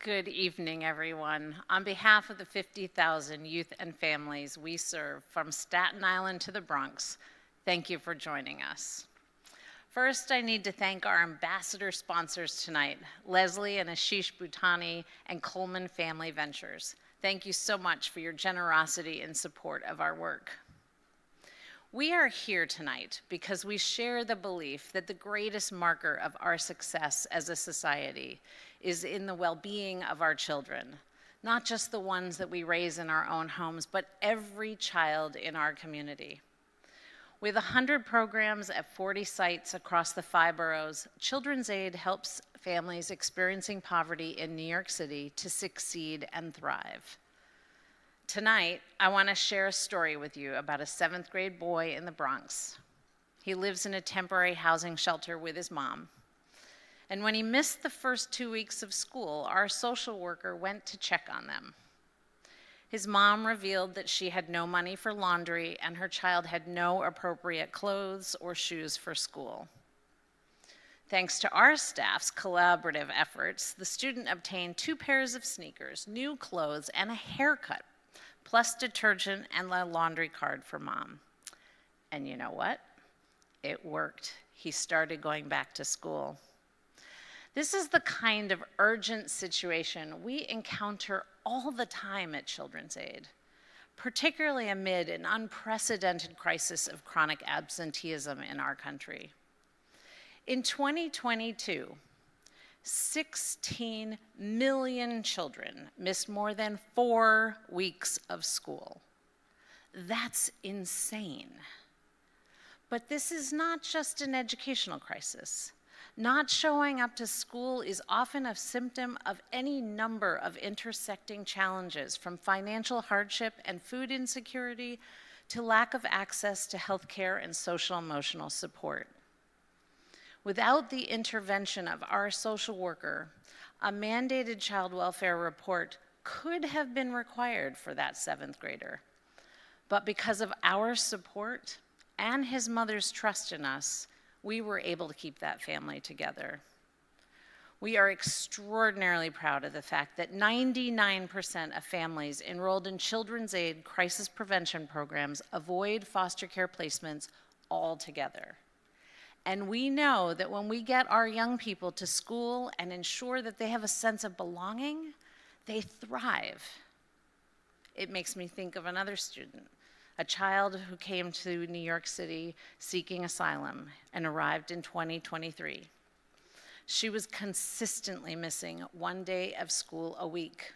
Good evening, everyone. On behalf of the 50,000 youth and families we serve from Staten Island to the Bronx, thank you for joining us. First, I need to thank our ambassador sponsors tonight, Leslie and Ashish Bhutani and Coleman Family Ventures. Thank you so much for your generosity and support of our work. We are here tonight because we share the belief that the greatest marker of our success as a society is in the well-being of our children, not just the ones that we raise in our own homes, but every child in our community. With 100 programs at 40 sites across the 5 boroughs, Children's Aid helps families experiencing poverty in New York City to succeed and thrive. Tonight, I want to share a story with you about a 7th grade boy in the Bronx. He lives in a temporary housing shelter with his mom. And when he missed the first 2 weeks of school, our social worker went to check on them. His mom revealed that she had no money for laundry and her child had no appropriate clothes or shoes for school. Thanks to our staff's collaborative efforts, the student obtained 2 pairs of sneakers, new clothes, and a haircut, plus detergent and a laundry card for mom. And you know what? It worked. He started going back to school. This is the kind of urgent situation we encounter all the time at Children's Aid, particularly amid an unprecedented crisis of chronic absenteeism in our country. In 2022, 16 million children missed more than 4 weeks of school. That's insane. But this is not just an educational crisis. Not showing up to school is often a symptom of any number of intersecting challenges, from financial hardship and food insecurity to lack of access to health care and social emotional support. Without the intervention of our social worker, a mandated child welfare report could have been required for that 7th grader. But because of our support and his mother's trust in us, we were able to keep that family together. We are extraordinarily proud of the fact that 99% of families enrolled in Children's Aid crisis prevention programs avoid foster care placements altogether. And we know that when we get our young people to school and ensure that they have a sense of belonging, they thrive. It makes me think of another student, a child who came to New York City seeking asylum and arrived in 2023. She was consistently missing 1 day of school a week.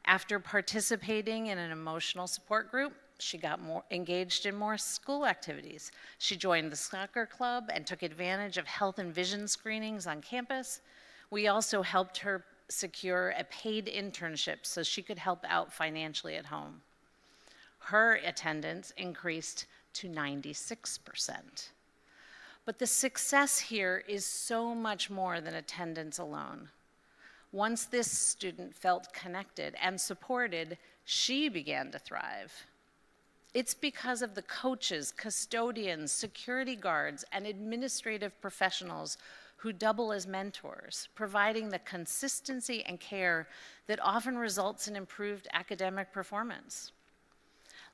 After participating in an emotional support group, she got more engaged in more school activities. She joined the soccer club and took advantage of health and vision screenings on campus. We also helped her secure a paid internship so she could help out financially at home. Her attendance increased to 96%. But the success here is so much more than attendance alone. Once this student felt connected and supported, she began to thrive. It's because of the coaches, custodians, security guards, and administrative professionals who double as mentors, providing the consistency and care that often results in improved academic performance.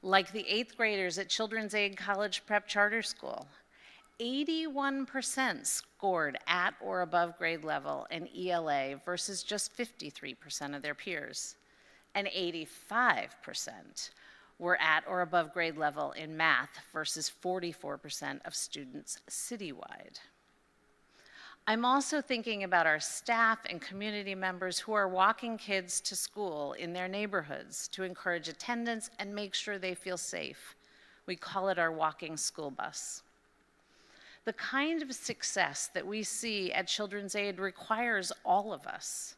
Like the 8th graders at Children's Aid College Prep Charter School, 81% scored at or above grade level in ELA versus just 53% of their peers, and 85% were at or above grade level in math versus 44% of students citywide. I'm also thinking about our staff and community members who are walking kids to school in their neighborhoods to encourage attendance and make sure they feel safe. We call it our walking school bus. The kind of success that we see at Children's Aid requires all of us.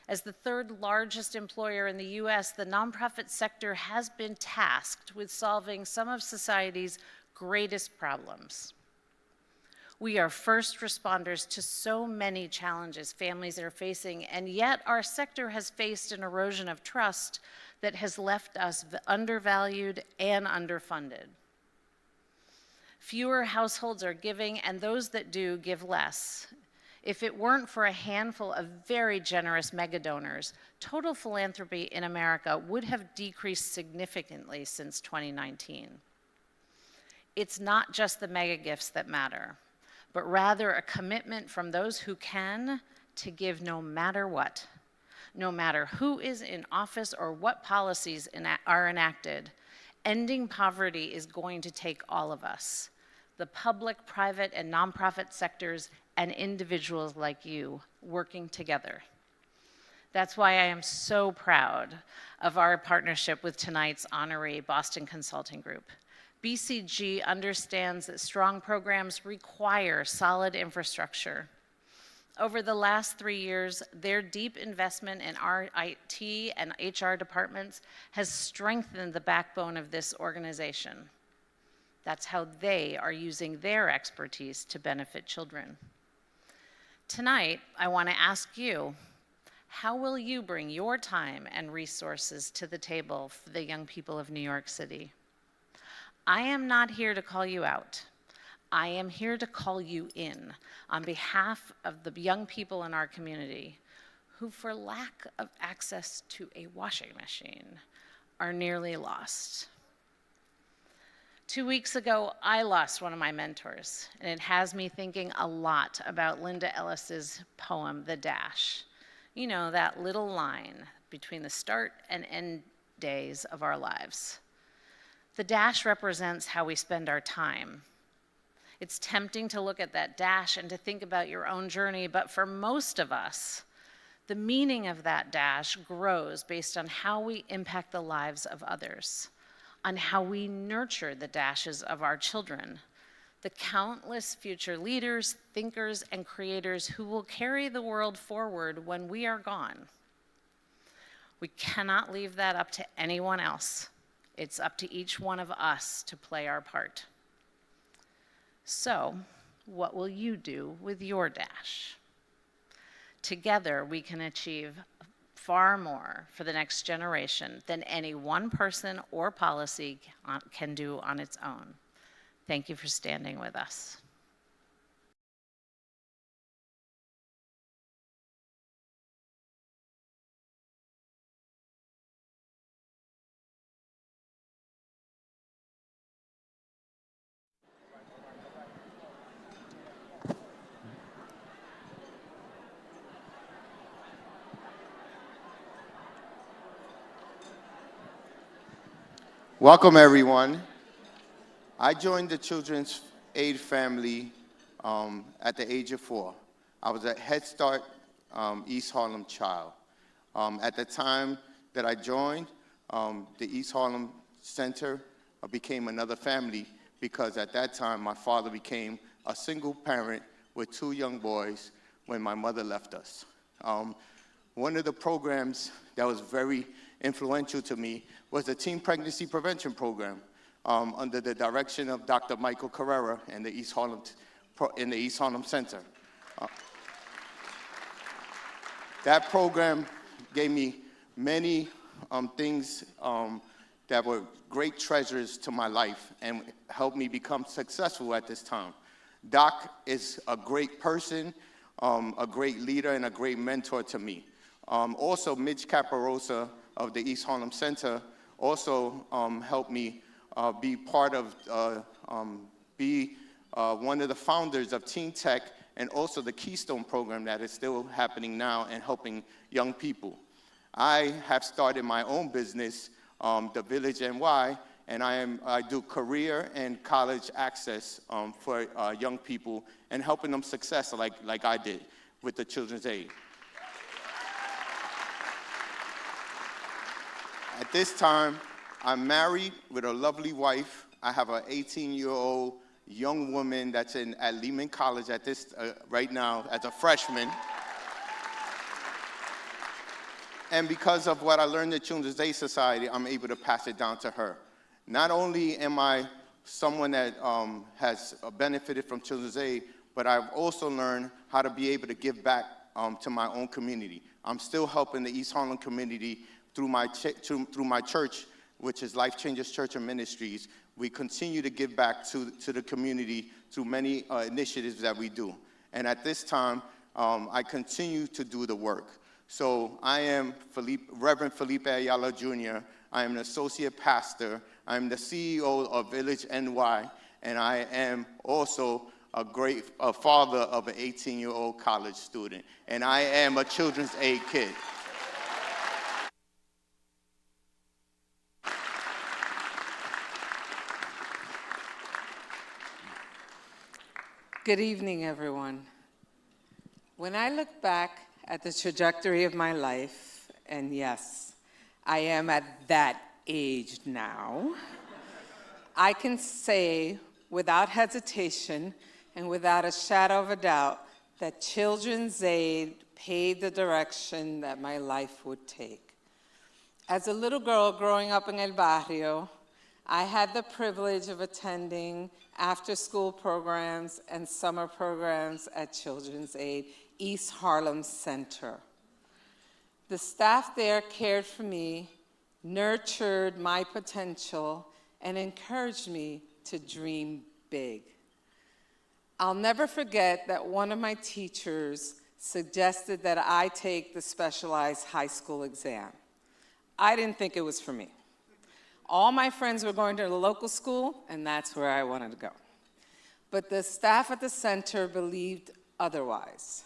As the 3rd largest employer in the US, the nonprofit sector has been tasked with solving some of society's greatest problems. We are first responders to so many challenges families are facing, and yet our sector has faced an erosion of trust that has left us undervalued and underfunded. Fewer households are giving, and those that do give less. If it weren't for a handful of very generous mega donors, total philanthropy in America would have decreased significantly since 2019. It's not just the mega gifts that matter, but rather a commitment from those who can to give no matter what. No matter who is in office or what policies are enacted, ending poverty is going to take all of us, the public, private, and nonprofit sectors, and individuals like you working together. That's why I am so proud of our partnership with tonight's honoree, Boston Consulting Group. BCG understands that strong programs require solid infrastructure. Over the last 3 years, their deep investment in our IT and HR departments has strengthened the backbone of this organization. That's how they are using their expertise to benefit children. Tonight, I want to ask you, how will you bring your time and resources to the table for the young people of New York City? I am not here to call you out. I am here to call you in on behalf of the young people in our community who, for lack of access to a washing machine, are nearly lost. 2 weeks ago, I lost one of my mentors, and it has me thinking a lot about Linda Ellis's poem, The Dash. You know, that little line between the start and end days of our lives. The dash represents how we spend our time. It's tempting to look at that dash and to think about your own journey, but for most of us, the meaning of that dash grows based on how we impact the lives of others, on how we nurture the dashes of our children, the countless future leaders, thinkers, and creators who will carry the world forward when we are gone. We cannot leave that up to anyone else. It's up to each one of us to play our part. So, what will you do with your dash? Together, we can achieve far more for the next generation than any one person or policy can do on its own. Thank you for standing with us. Welcome, everyone. I joined the Children's Aid family at the age of 4. I was a Head Start East Harlem child. At the time that I joined, the East Harlem Center became another family because at that time my father became a single parent with 2 young boys when my mother left us. One of the programs that was very influential to me was the Teen Pregnancy Prevention Program under the direction of Dr. Michael Carrera and the East Harlem Center. That program gave me many things that were great treasures to my life and helped me become successful at this time. Doc is a great person, a great leader, and a great mentor to me. Also, Mitch Caparosa of the East Harlem Center also helped me be part of, one of the founders of Teen Tech and also the Keystone program that is still happening now and helping young people. I have started my own business, The Village NY, and I do career and college access for young people and helping them success like I did with the Children's Aid. At this time, I'm married with a lovely wife. I have an 18-year-old young woman that's at Lehman College at right now as a freshman. And because of what I learned at Children's Aid Society, I'm able to pass it down to her. Not only am I someone that has benefited from Children's Aid, but I've also learned how to be able to give back to my own community. I'm still helping the East Harlem community through my church, which is Life Changers Church and Ministries. We continue to give back to the community through many initiatives that we do. And at this time, I continue to do the work. So I am Reverend Felipe Ayala Jr. I am an associate pastor. I am the CEO of Village NY, and I am also a father of an 18-year-old college student, and I am a children's aid kid. Good evening, everyone. When I look back at the trajectory of my life, and yes, I am at that age now, I can say without hesitation and without a shadow of a doubt that Children's Aid paved the direction that my life would take. As a little girl growing up in El Barrio, I had the privilege of attending after-school programs and summer programs at Children's Aid East Harlem Center. The staff there cared for me, nurtured my potential, and encouraged me to dream big. I'll never forget that one of my teachers suggested that I take the specialized high school exam. I didn't think it was for me. All my friends were going to the local school, and that's where I wanted to go. But the staff at the center believed otherwise.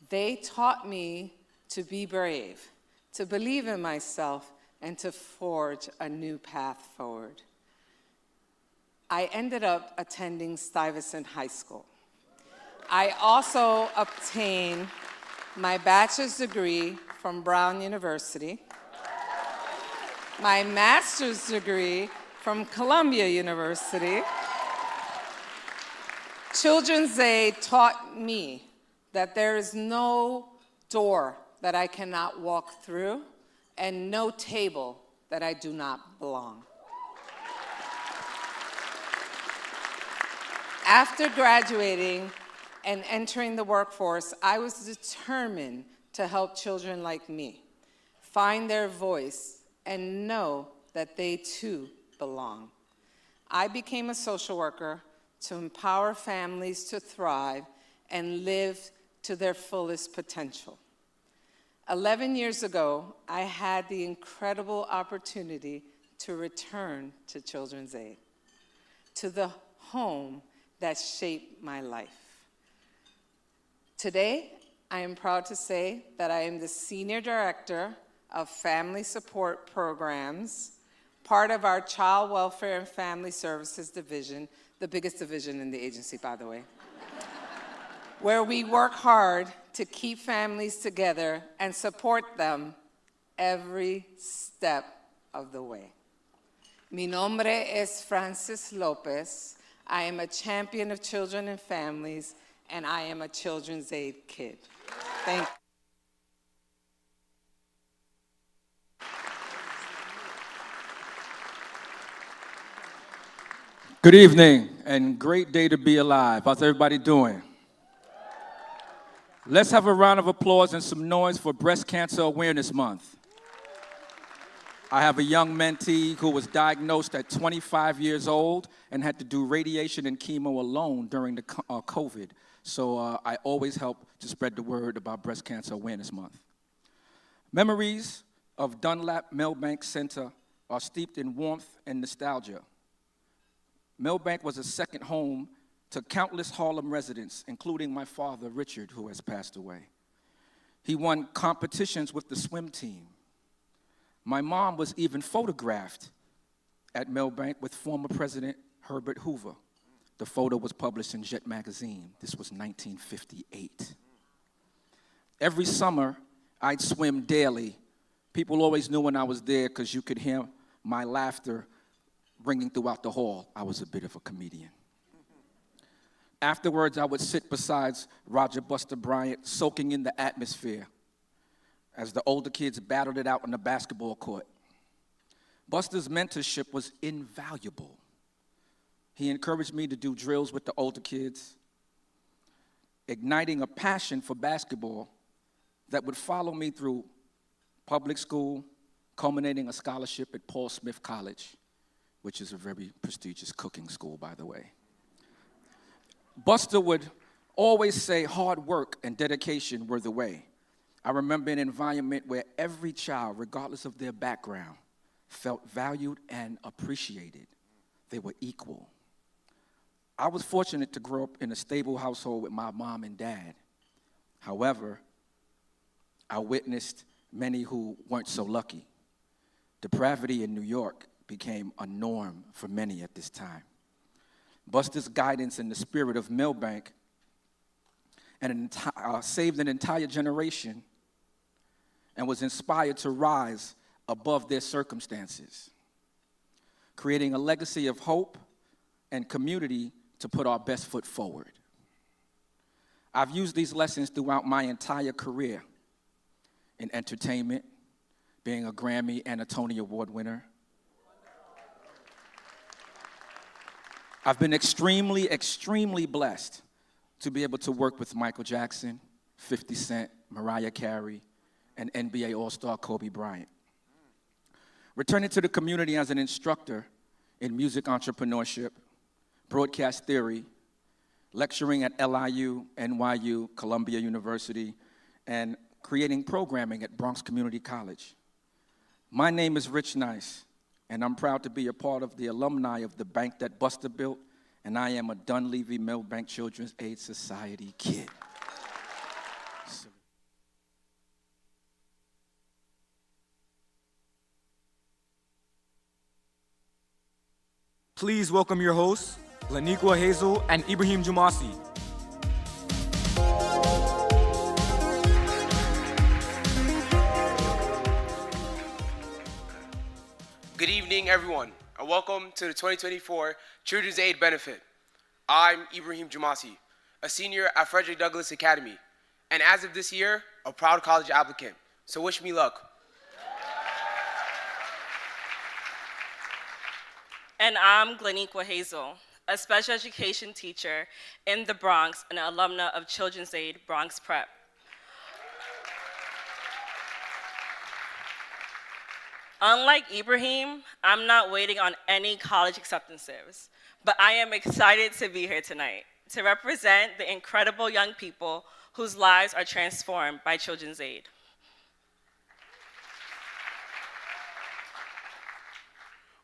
They taught me to be brave, to believe in myself, and to forge a new path forward. I ended up attending Stuyvesant High School. I also obtained my bachelor's degree from Brown University, my master's degree from Columbia University. Children's Aid taught me that there is no door that I cannot walk through and no table that I do not belong. After graduating and entering the workforce, I was determined to help children like me find their voice and know that they too belong. I became a social worker to empower families to thrive and live to their fullest potential. 11 years ago, I had the incredible opportunity to return to Children's Aid, to the home that shaped my life. Today, I am proud to say that I am the Senior Director of Family Support Programs, part of our Child Welfare and Family Services Division, the biggest division in the agency, by the way, where we work hard to keep families together and support them every step of the way. Mi nombre es Francis Lopez. I am a champion of children and families, and I am a Children's Aid kid. Thank you. Good evening, and great day to be alive. How's everybody doing? Let's have a round of applause and some noise for Breast Cancer Awareness Month. I have a young mentee who was diagnosed at 25 years old and had to do radiation and chemo alone during the COVID. So I always help to spread the word about Breast Cancer Awareness Month. Memories of Dunlap Milbank Center are steeped in warmth and nostalgia. Milbank was a second home to countless Harlem residents, including my father, Richard, who has passed away. He won competitions with the swim team. My mom was even photographed at Milbank with former President Herbert Hoover. The photo was published in Jet magazine. This was 1958. Every summer, I'd swim daily. People always knew when I was there because you could hear my laughter ringing throughout the hall. I was a bit of a comedian. Afterwards, I would sit beside Roger Buster Bryant, soaking in the atmosphere as the older kids battled it out on the basketball court. Buster's mentorship was invaluable. He encouraged me to do drills with the older kids, igniting a passion for basketball that would follow me through public school, culminating a scholarship at Paul Smith College, which is a very prestigious cooking school, by the way. Buster would always say hard work and dedication were the way. I remember an environment where every child, regardless of their background, felt valued and appreciated. They were equal. I was fortunate to grow up in a stable household with my mom and dad. However, I witnessed many who weren't so lucky. Depravity in New York became a norm for many at this time. Buster's guidance in the spirit of Millbank saved an entire generation and was inspired to rise above their circumstances, creating a legacy of hope and community to put our best foot forward. I've used these lessons throughout my entire career in entertainment, being a Grammy and a Tony Award winner. I've been extremely, extremely blessed to be able to work with Michael Jackson, 50 Cent, Mariah Carey, and NBA All-Star Kobe Bryant. Returning to the community as an instructor in music entrepreneurship, broadcast theory, lecturing at LIU, NYU, Columbia University, and creating programming at Bronx Community College. My name is Rich Nice, and I'm proud to be a part of the alumni of the bank that Buster built, and I am a Dunleavy Millbank Children's Aid Society kid. Please welcome your hosts, Laniqua Hazel and Ibrahim Jumasi. Good evening, everyone, and welcome to the 2024 Children's Aid Benefit. I'm Ibrahim Jumasi, a senior at Frederick Douglass Academy, and as of this year, a proud college applicant. So wish me luck. And I'm Gleniqua Hazel, a special education teacher in the Bronx and an alumna of Children's Aid Bronx Prep. Unlike Ibrahim, I'm not waiting on any college acceptances, but I am excited to be here tonight to represent the incredible young people whose lives are transformed by Children's Aid.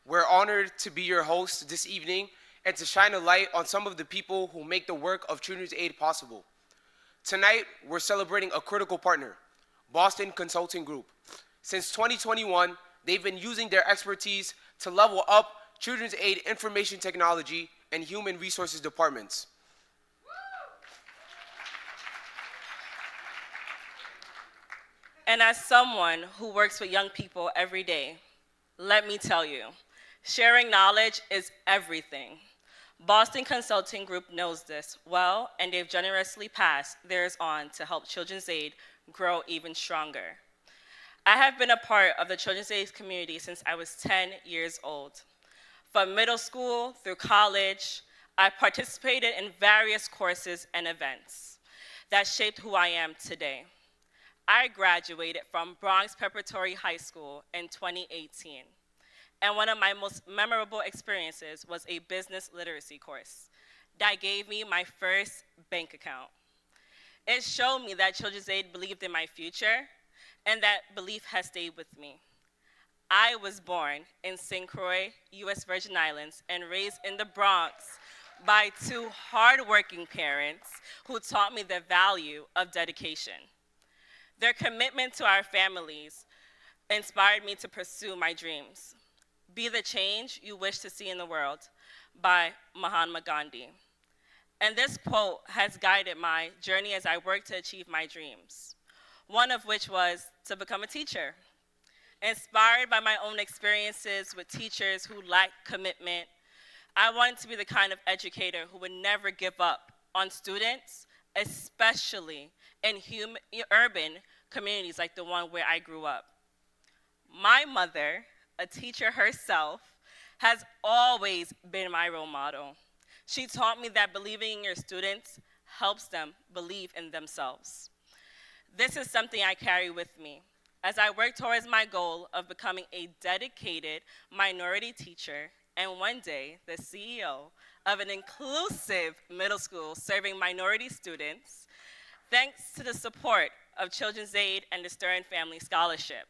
We're honored to be your host this evening and to shine a light on some of the people who make the work of Children's Aid possible. Tonight, we're celebrating a critical partner, Boston Consulting Group. Since 2021, they've been using their expertise to level up Children's Aid information technology and human resources departments. And as someone who works with young people every day, let me tell you, sharing knowledge is everything. Boston Consulting Group knows this well, and they've generously passed theirs on to help Children's Aid grow even stronger. I have been a part of the Children's Aid community since I was 10 years old. From middle school through college, I participated in various courses and events that shaped who I am today. I graduated from Bronx Preparatory High School in 2018. And one of my most memorable experiences was a business literacy course that gave me my first bank account. It showed me that Children's Aid believed in my future, and that belief has stayed with me. I was born in St. Croix, U.S. Virgin Islands, and raised in the Bronx by two hardworking parents who taught me the value of dedication. Their commitment to our families inspired me to pursue my dreams. Be the change you wish to see in the world by Mahatma Gandhi. And this quote has guided my journey as I work to achieve my dreams, one of which was to become a teacher. Inspired by my own experiences with teachers who lacked commitment, I wanted to be the kind of educator who would never give up on students, especially in urban communities like the one where I grew up. My mother, a teacher herself, has always been my role model. She taught me that believing in your students helps them believe in themselves. This is something I carry with me as I work towards my goal of becoming a dedicated minority teacher and one day the CEO of an inclusive middle school serving minority students, thanks to the support of Children's Aid and the Stern Family Scholarship,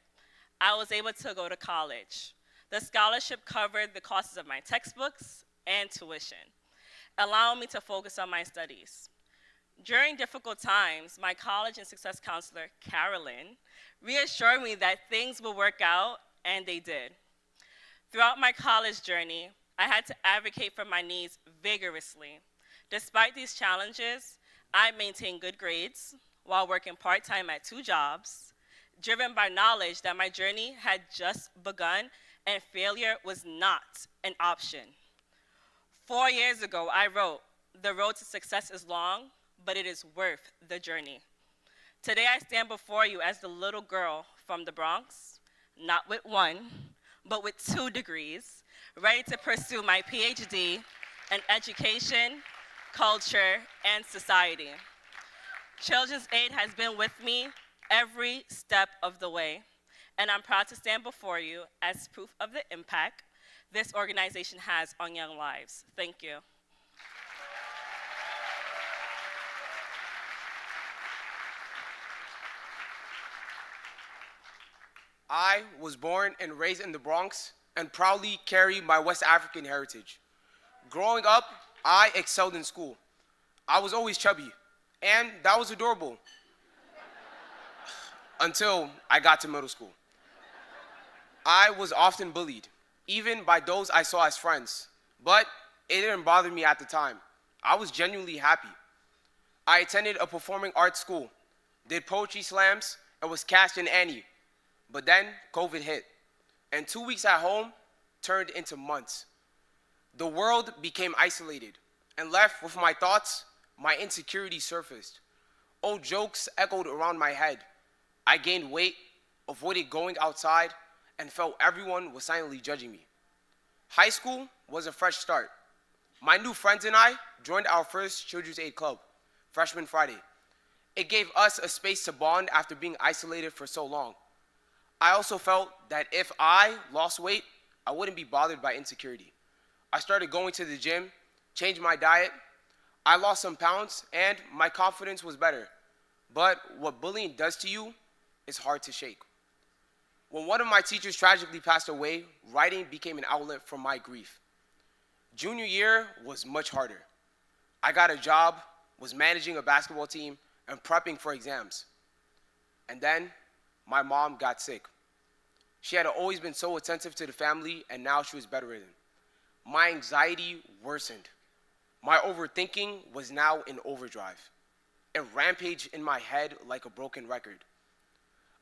I was able to go to college. The scholarship covered the costs of my textbooks and tuition, allowing me to focus on my studies. During difficult times, my college and success counselor, Carolyn, reassured me that things would work out, and they did. Throughout my college journey, I had to advocate for my needs vigorously. Despite these challenges, I maintained good grades while working part-time at 2 jobs, driven by knowledge that my journey had just begun and failure was not an option. 4 years ago, I wrote, "The road to success is long, but it is worth the journey." Today, I stand before you as the little girl from the Bronx, not with 1, but with 2 degrees, ready to pursue my PhD in education, culture, and society. Children's Aid has been with me every step of the way, and I'm proud to stand before you as proof of the impact this organization has on young lives. Thank you. I was born and raised in the Bronx and proudly carry my West African heritage. Growing up, I excelled in school. I was always chubby, and that was adorable until I got to middle school. I was often bullied, even by those I saw as friends, but it didn't bother me at the time. I was genuinely happy. I attended a performing arts school, did poetry slams, and was cast in Annie. But then COVID hit, and 2 weeks at home turned into months. The world became isolated, and left with my thoughts, my insecurity surfaced. Old jokes echoed around my head. I gained weight, avoided going outside, and felt everyone was silently judging me. High school was a fresh start. My new friends and I joined our first Children's Aid Club, Freshman Friday. It gave us a space to bond after being isolated for so long. I also felt that if I lost weight, I wouldn't be bothered by insecurity. I started going to the gym, changed my diet. I lost some pounds, and my confidence was better. But what bullying does to you is hard to shake. When one of my teachers tragically passed away, writing became an outlet for my grief. Junior year was much harder. I got a job, was managing a basketball team, and prepping for exams. And then my mom got sick. She had always been so attentive to the family, and now she was bedridden. My anxiety worsened. My overthinking was now in overdrive. It rampaged in my head like a broken record.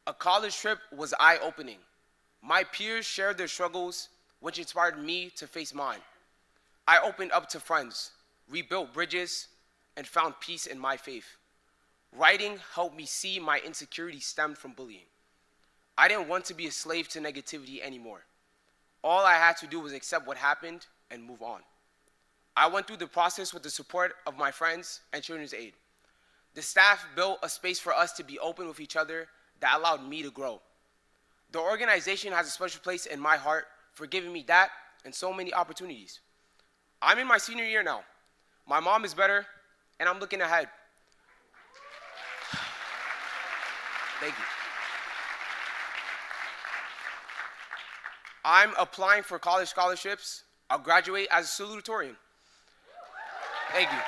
A college trip was eye-opening. My peers shared their struggles, which inspired me to face mine. I opened up to friends, rebuilt bridges, and found peace in my faith. Writing helped me see my insecurity stemmed from bullying. I didn't want to be a slave to negativity anymore. All I had to do was accept what happened and move on. I went through the process with the support of my friends and Children's Aid. The staff built a space for us to be open with each other that allowed me to grow. The organization has a special place in my heart for giving me that and so many opportunities. I'm in my senior year now. My mom is better, and I'm looking ahead. Thank you. I'm applying for college scholarships. I'll graduate as a salutatorian. Thank you.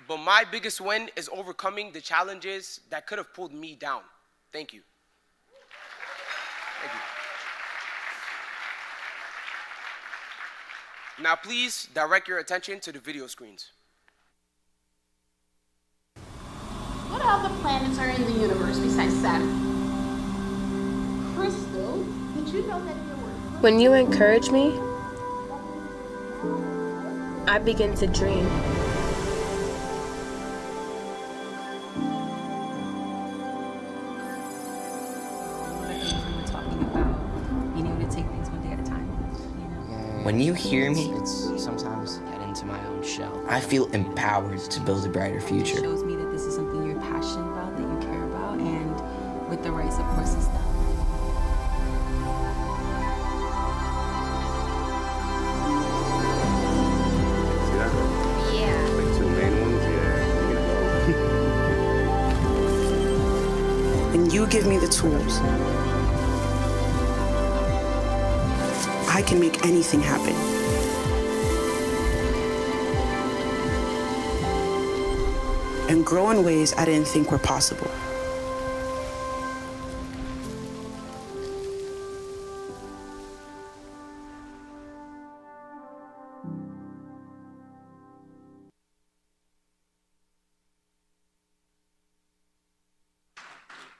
But my biggest win is overcoming the challenges that could have pulled me down. Thank you. Thank you. Now please direct your attention to the video screens. What other planets are in the universe besides Saturn? Crystal, did you know that there were... When you encourage me, I begin to dream. When you hear me, it's sometimes get into my own shell. I feel empowered to build a brighter future. It shows me that this is something you're passionate about, that you care about, and with the right support system. and you give me the tools, I can make anything happen. And grow in ways I didn't think were possible.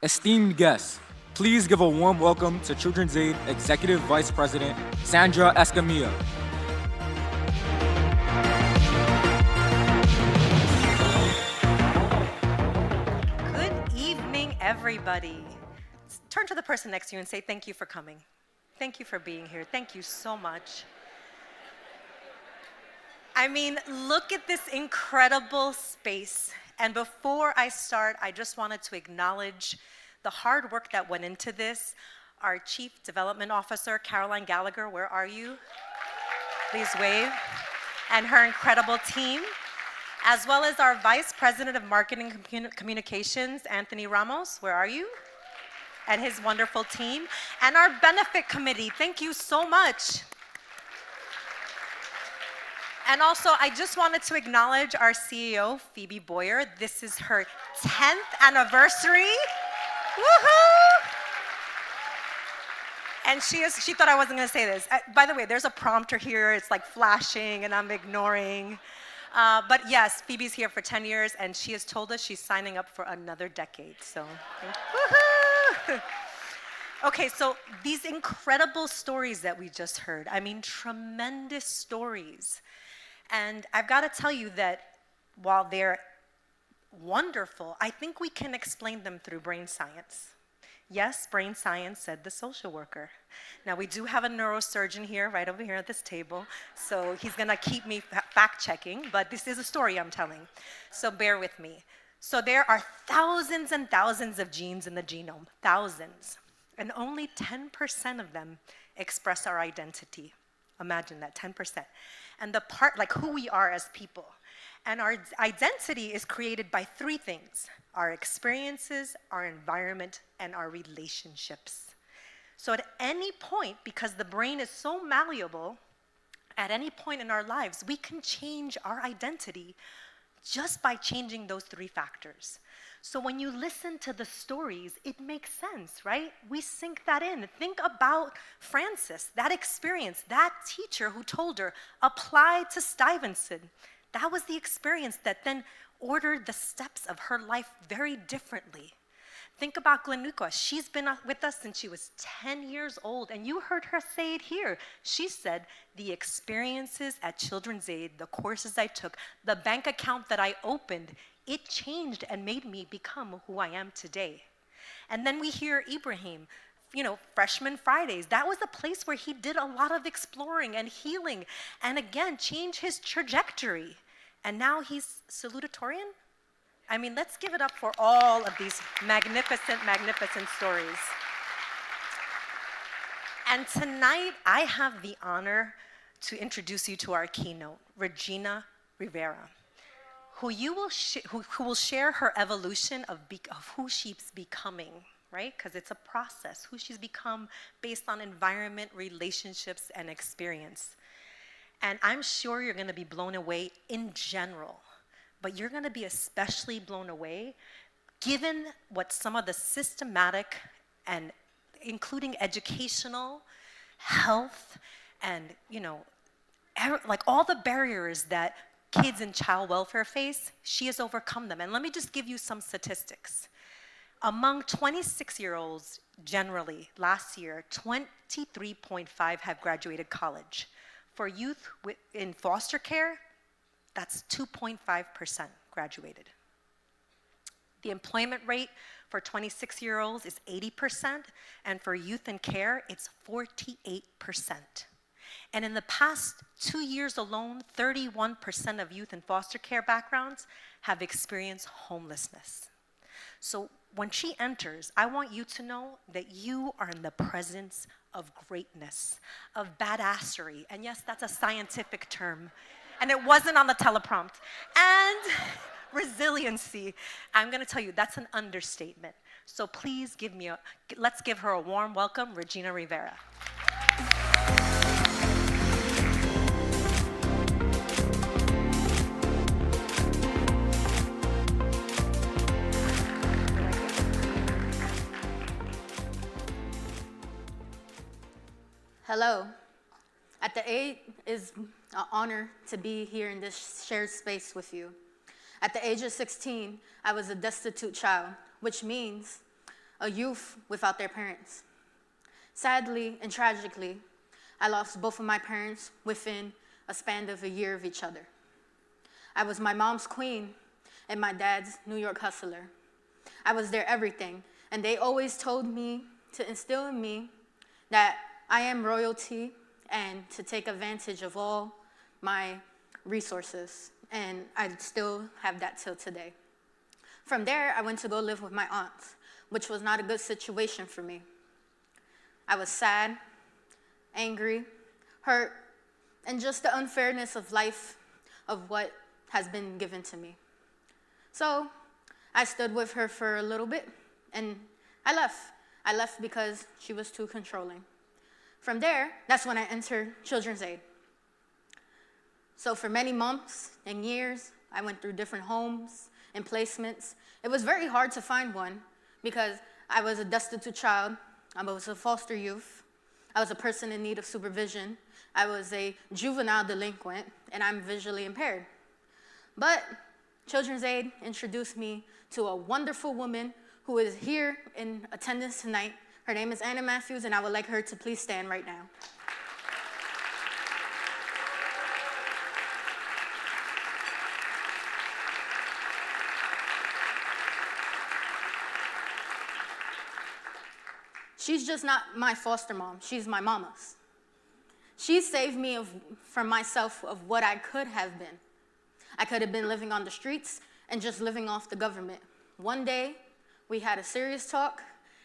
Esteemed guests, please give a warm welcome to Children's Aid Executive Vice President, Sandra Escamilla. Good evening, everybody. Turn to the person next to you and say, thank you for coming. Thank you for being here. Thank you so much. I mean, look at this incredible space. And before I start, I just wanted to acknowledge the hard work that went into this. Our Chief Development Officer, Caroline Gallagher, where are you? Please wave. And her incredible team, as well as our Vice President of Marketing and Communications, Anthony Ramos, where are you? And his wonderful team. And our Benefit Committee, thank you so much. And also, I just wanted to acknowledge our CEO, Phoebe Boyer. This is her 10th anniversary. Woohoo! And she thought I wasn't gonna say this. By the way, there's a prompter here. It's like flashing and I'm ignoring. But yes, Phoebe's here for 10 years and she has told us she's signing up for another decade. So, woohoo! Okay, so these incredible stories that we just heard, I mean, tremendous stories. And I've got to tell you that while they're wonderful, I think we can explain them through brain science. Yes, brain science, said the social worker. Now, we do have a neurosurgeon here, right over here at this table, so he's going to keep me fact-checking, but this is a story I'm telling, so bear with me. So there are thousands and thousands of genes in the genome, thousands, and only 10% of them express our identity. Imagine that, 10%. And the part, like who we are as people. And our identity is created by three things: our experiences, our environment, and our relationships. So at any point, because the brain is so malleable, at any point in our lives, we can change our identity just by changing those three factors. So when you listen to the stories, it makes sense, right? We sink that in. Think about Frances, that experience, that teacher who told her, apply to Stuyvesant. That was the experience that then ordered the steps of her life very differently. Think about Glenuqua. She's been with us since she was 10 years old, and you heard her say it here. She said, the experiences at Children's Aid, the courses I took, the bank account that I opened, it changed and made me become who I am today. And then we hear Ibrahim, you know, Freshman Fridays. That was a place where he did a lot of exploring and healing, and again, changed his trajectory. And now he's salutatorian? I mean, let's give it up for all of these magnificent, magnificent stories. And tonight, I have the honor to introduce you to our keynote, Regina Rivera, who will share her evolution of who she's becoming, right? Because it's a process, who she's become based on environment, relationships, and experience. And I'm sure you're gonna be blown away in general, but you're gonna be especially blown away given what some of the systematic and including educational, health, and like all the barriers that kids in child welfare face, she has overcome them. And let me just give you some statistics. Among 26-year-olds, generally, last year, 23.5 have graduated college. For youth in foster care, that's 2.5% graduated. The employment rate for 26-year-olds is 80%, and for youth in care, it's 48%. And in the past 2 years alone, 31% of youth in foster care backgrounds have experienced homelessness. So when she enters, I want you to know that you are in the presence of greatness, of badassery. And yes, that's a scientific term. And it wasn't on the teleprompt. And resiliency. I'm gonna tell you, that's an understatement. So please let's give her a warm welcome, Regina Rivera. Hello. At the age is an honor to be here in this shared space with you. At the age of 16, I was a destitute child, which means a youth without their parents. Sadly and tragically, I lost both of my parents within a span of a year of each other. I was my mom's queen and my dad's New York hustler. I was their everything, and they always told me to instill in me that I am royalty and to take advantage of all my resources, and I still have that till today. From there, I went to go live with my aunts, which was not a good situation for me. I was sad, angry, hurt, and just the unfairness of life of what has been given to me. So I stood with her for a little bit, and I left. I left because she was too controlling. From there, that's when I entered Children's Aid. So for many months and years, I went through different homes and placements. It was very hard to find one because I was a destitute child, I was a foster youth, I was a person in need of supervision, I was a juvenile delinquent, and I'm visually impaired. But Children's Aid introduced me to a wonderful woman who is here in attendance tonight. Her name is Anna Matthews, and I would like her to please stand right now. She's just not my foster mom, she's my mama's. She saved me from myself of what I could have been. I could have been living on the streets and just living off the government. One day, we had a serious talk,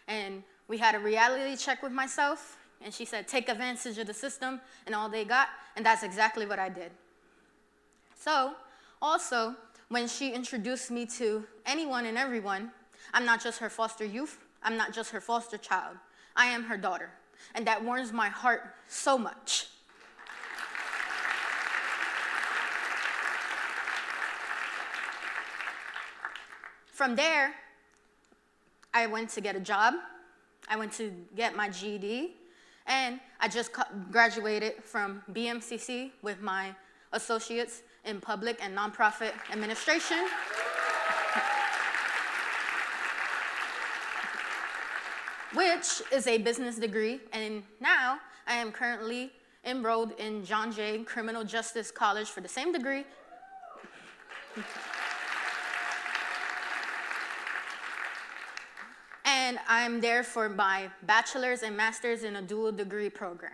and we had a reality check with myself, and she said, take advantage of the system and all they got, and that's exactly what I did. So, also, when she introduced me to anyone and everyone, I'm not just her foster youth, I'm not just her foster child, I am her daughter, and that warms my heart so much. From there, I went to get a job, I went to get my GED, and I just graduated from BMCC with my associates in public and nonprofit administration. Which is a business degree, and now I am currently enrolled in John Jay Criminal Justice College for the same degree. And I'm there for my bachelor's and master's in a dual degree program.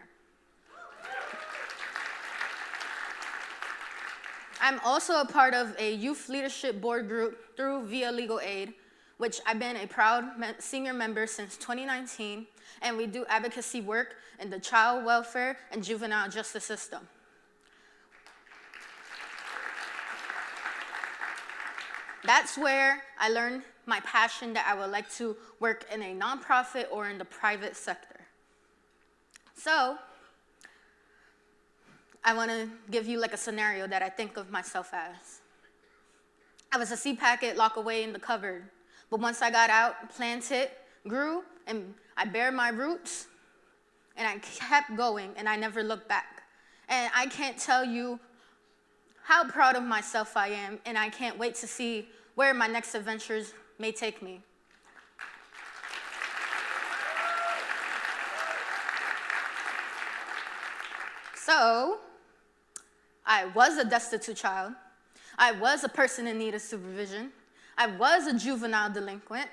I'm also a part of a youth leadership board group through Via Legal Aid, which I've been a proud senior member since 2019, and we do advocacy work in the child welfare and juvenile justice system. That's where I learned my passion that I would like to work in a nonprofit or in the private sector. So, I want to give you like a scenario that I think of myself as. I was a seed packet locked away in the cupboard, but once I got out, planted, grew, and I bare my roots, and I kept going, and I never looked back. And I can't tell you how proud of myself I am, and I can't wait to see where my next adventures may take me. So, I was a destitute child. I was a person in need of supervision. I was a juvenile delinquent.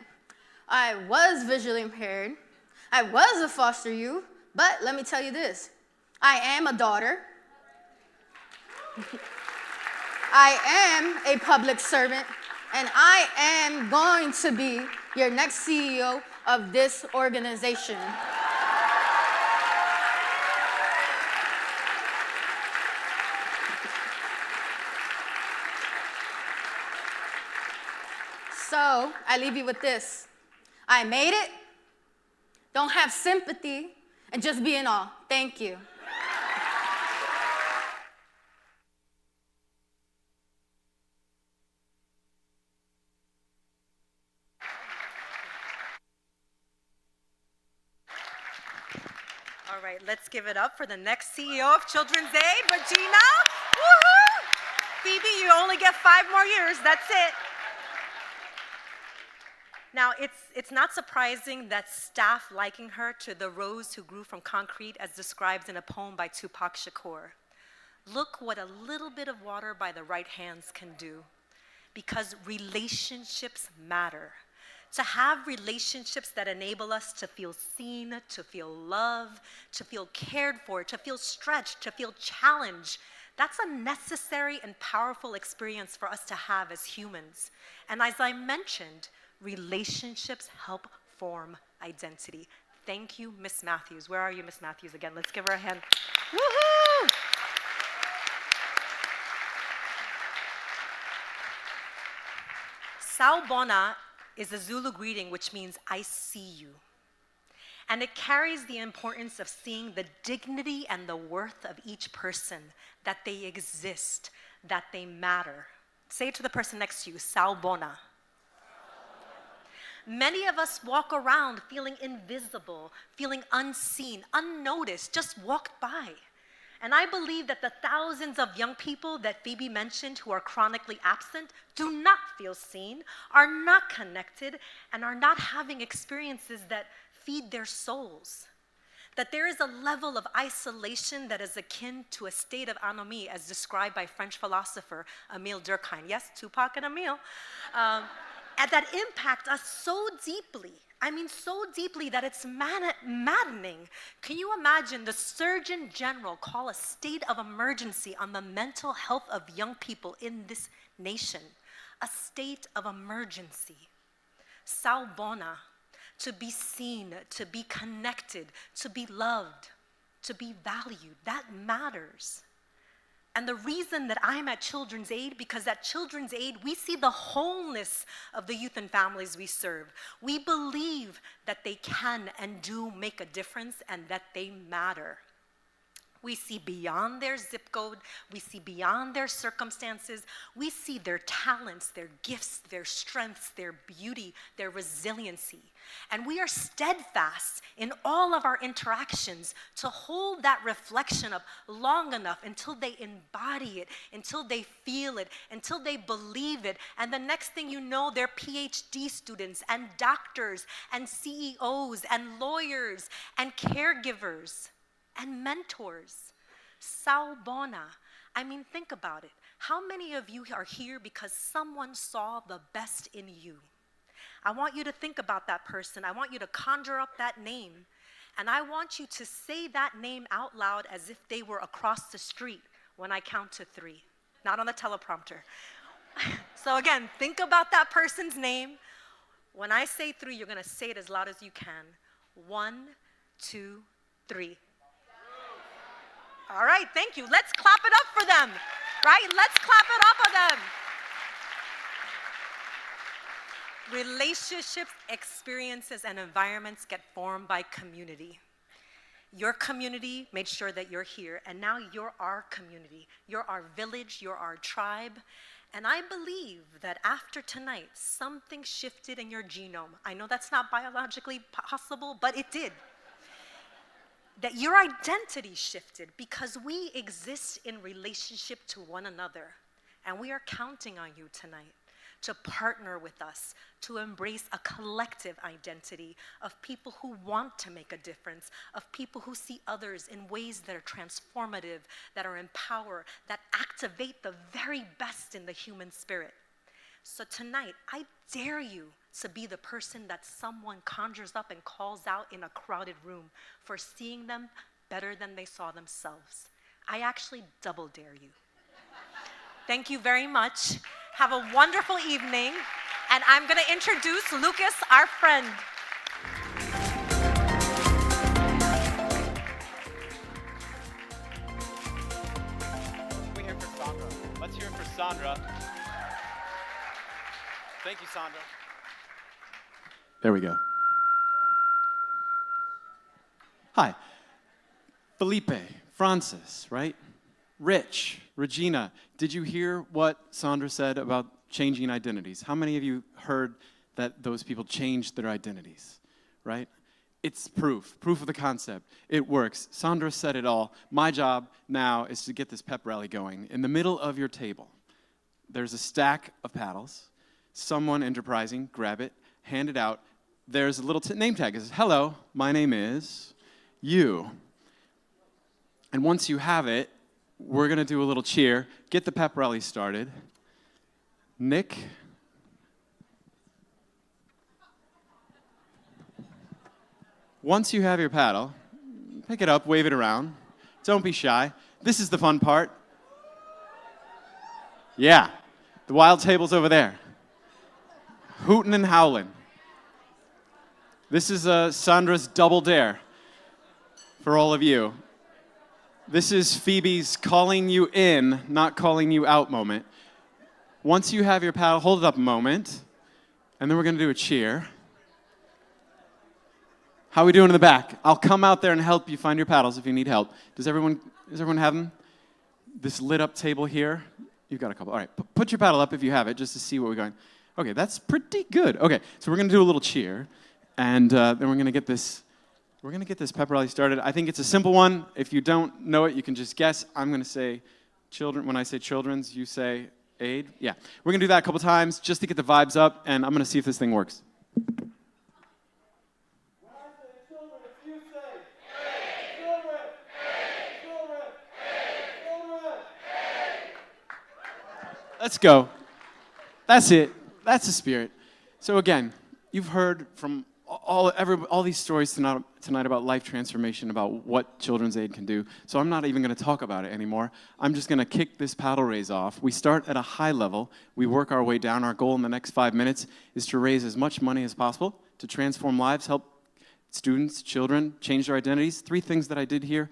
I was visually impaired. I was a foster youth, but let me tell you this, I am a daughter. I am a public servant, and I am going to be your next CEO of this organization. So, I leave you with this. I made it. Don't have sympathy and just be in awe. Thank you. All right, let's give it up for the next CEO of Children's Aid, Regina. Woohoo! Phoebe, you only get 5 more years, that's it. Now, it's not surprising that staff liken her to the rose who grew from concrete as described in a poem by Tupac Shakur. Look what a little bit of water by the right hands can do, because relationships matter. To have relationships that enable us to feel seen, to feel loved, to feel cared for, to feel stretched, to feel challenged, that's a necessary and powerful experience for us to have as humans. And as I mentioned, relationships help form identity. Thank you, Miss Matthews. Where are you, Miss Matthews? Again, let's give her a hand. Woohoo! Sawubona is a Zulu greeting which means I see you. And it carries the importance of seeing the dignity and the worth of each person, that they exist, that they matter. Say it to the person next to you, Sawubona. Many of us walk around feeling invisible, feeling unseen, unnoticed, just walked by. And I believe that the thousands of young people that Phoebe mentioned who are chronically absent do not feel seen, are not connected, and are not having experiences that feed their souls. That there is a level of isolation that is akin to a state of anomie as described by French philosopher Émile Durkheim. Yes, Tupac and Émile. And that impact us so deeply. I mean, so deeply that it's maddening. Can you imagine the Surgeon General call a state of emergency on the mental health of young people in this nation? A state of emergency. Sawubona, to be seen, to be connected, to be loved, to be valued, that matters. And the reason that I'm at Children's Aid, because at Children's Aid, we see the wholeness of the youth and families we serve. We believe that they can and do make a difference and that they matter. We see beyond their zip code, we see beyond their circumstances, we see their talents, their gifts, their strengths, their beauty, their resiliency. And we are steadfast in all of our interactions to hold that reflection up long enough until they embody it, until they feel it, until they believe it. And the next thing you know, they're PhD students and doctors and CEOs and lawyers and caregivers and mentors. Sawubona. I mean, think about it. How many of you are here because someone saw the best in you? I want you to think about that person. I want you to conjure up that name. And I want you to say that name out loud as if they were across the street when I count to 3, not on the teleprompter. So again, think about that person's name. When I say 3, you're going to say it as loud as you can. 1, 2, 3. All right, thank you. Let's clap it up for them, right? Let's clap it up for them. Relationships, experiences, and environments get formed by community. Your community made sure that you're here, and now you're our community. You're our village, you're our tribe. And I believe that after tonight, something shifted in your genome. I know that's not biologically possible, but it did. That your identity shifted because we exist in relationship to one another. And we are counting on you tonight to partner with us, to embrace a collective identity of people who want to make a difference, of people who see others in ways that are transformative, that are empower, that activate the very best in the human spirit. So tonight, I dare you to be the person that someone conjures up and calls out in a crowded room for seeing them better than they saw themselves. I actually double dare you. Thank you very much. Have a wonderful evening. And I'm going to introduce Lucas, our friend. We're here for Sandra. Let's hear it for Sandra. Thank you, Sandra. There we go. Hi. Felipe, Francis, right? Rich, Regina, did you hear what Sandra said about changing identities? How many of you heard that those people changed their identities, right? It's proof of the concept. It works. Sandra said it all. My job now is to get this pep rally going. In the middle of your table, there's a stack of paddles. Someone enterprising, grab it, hand it out. There's a little name tag. It says, hello, my name is you. And once you have it, we're going to do a little cheer, get the pep rally started. Nick. Once you have your paddle, pick it up, wave it around. Don't be shy. This is the fun part. Yeah, the wild table's over there. Hootin' and howlin'. This is Sandra's double dare for all of you. This is Phoebe's calling you in, not calling you out moment. Once you have your paddle, hold it up a moment, and then we're going to do a cheer. How are we doing in the back? I'll come out there and help you find your paddles if you need help. Does everyone have them? This lit up table here, you've got a couple. All right, put your paddle up if you have it, just to see what we're going. Okay, that's pretty good. Okay, so we're going to do a little cheer, and then we're going to get this pep rally started. I think it's a simple one. If you don't know it, you can just guess. I'm going to say children. When I say children's, you say aid. Yeah, we're going to do that a couple times just to get the vibes up, and I'm going to see if this thing works. Let's go. That's it. That's the spirit. So again, you've heard from all these stories tonight about life transformation, about what Children's Aid can do. So I'm not even going to talk about it anymore. I'm just going to kick this paddle raise off. We start at a high level. We work our way down. Our goal in the next 5 minutes is to raise as much money as possible, to transform lives, help students, children change their identities. 3 things that I did here.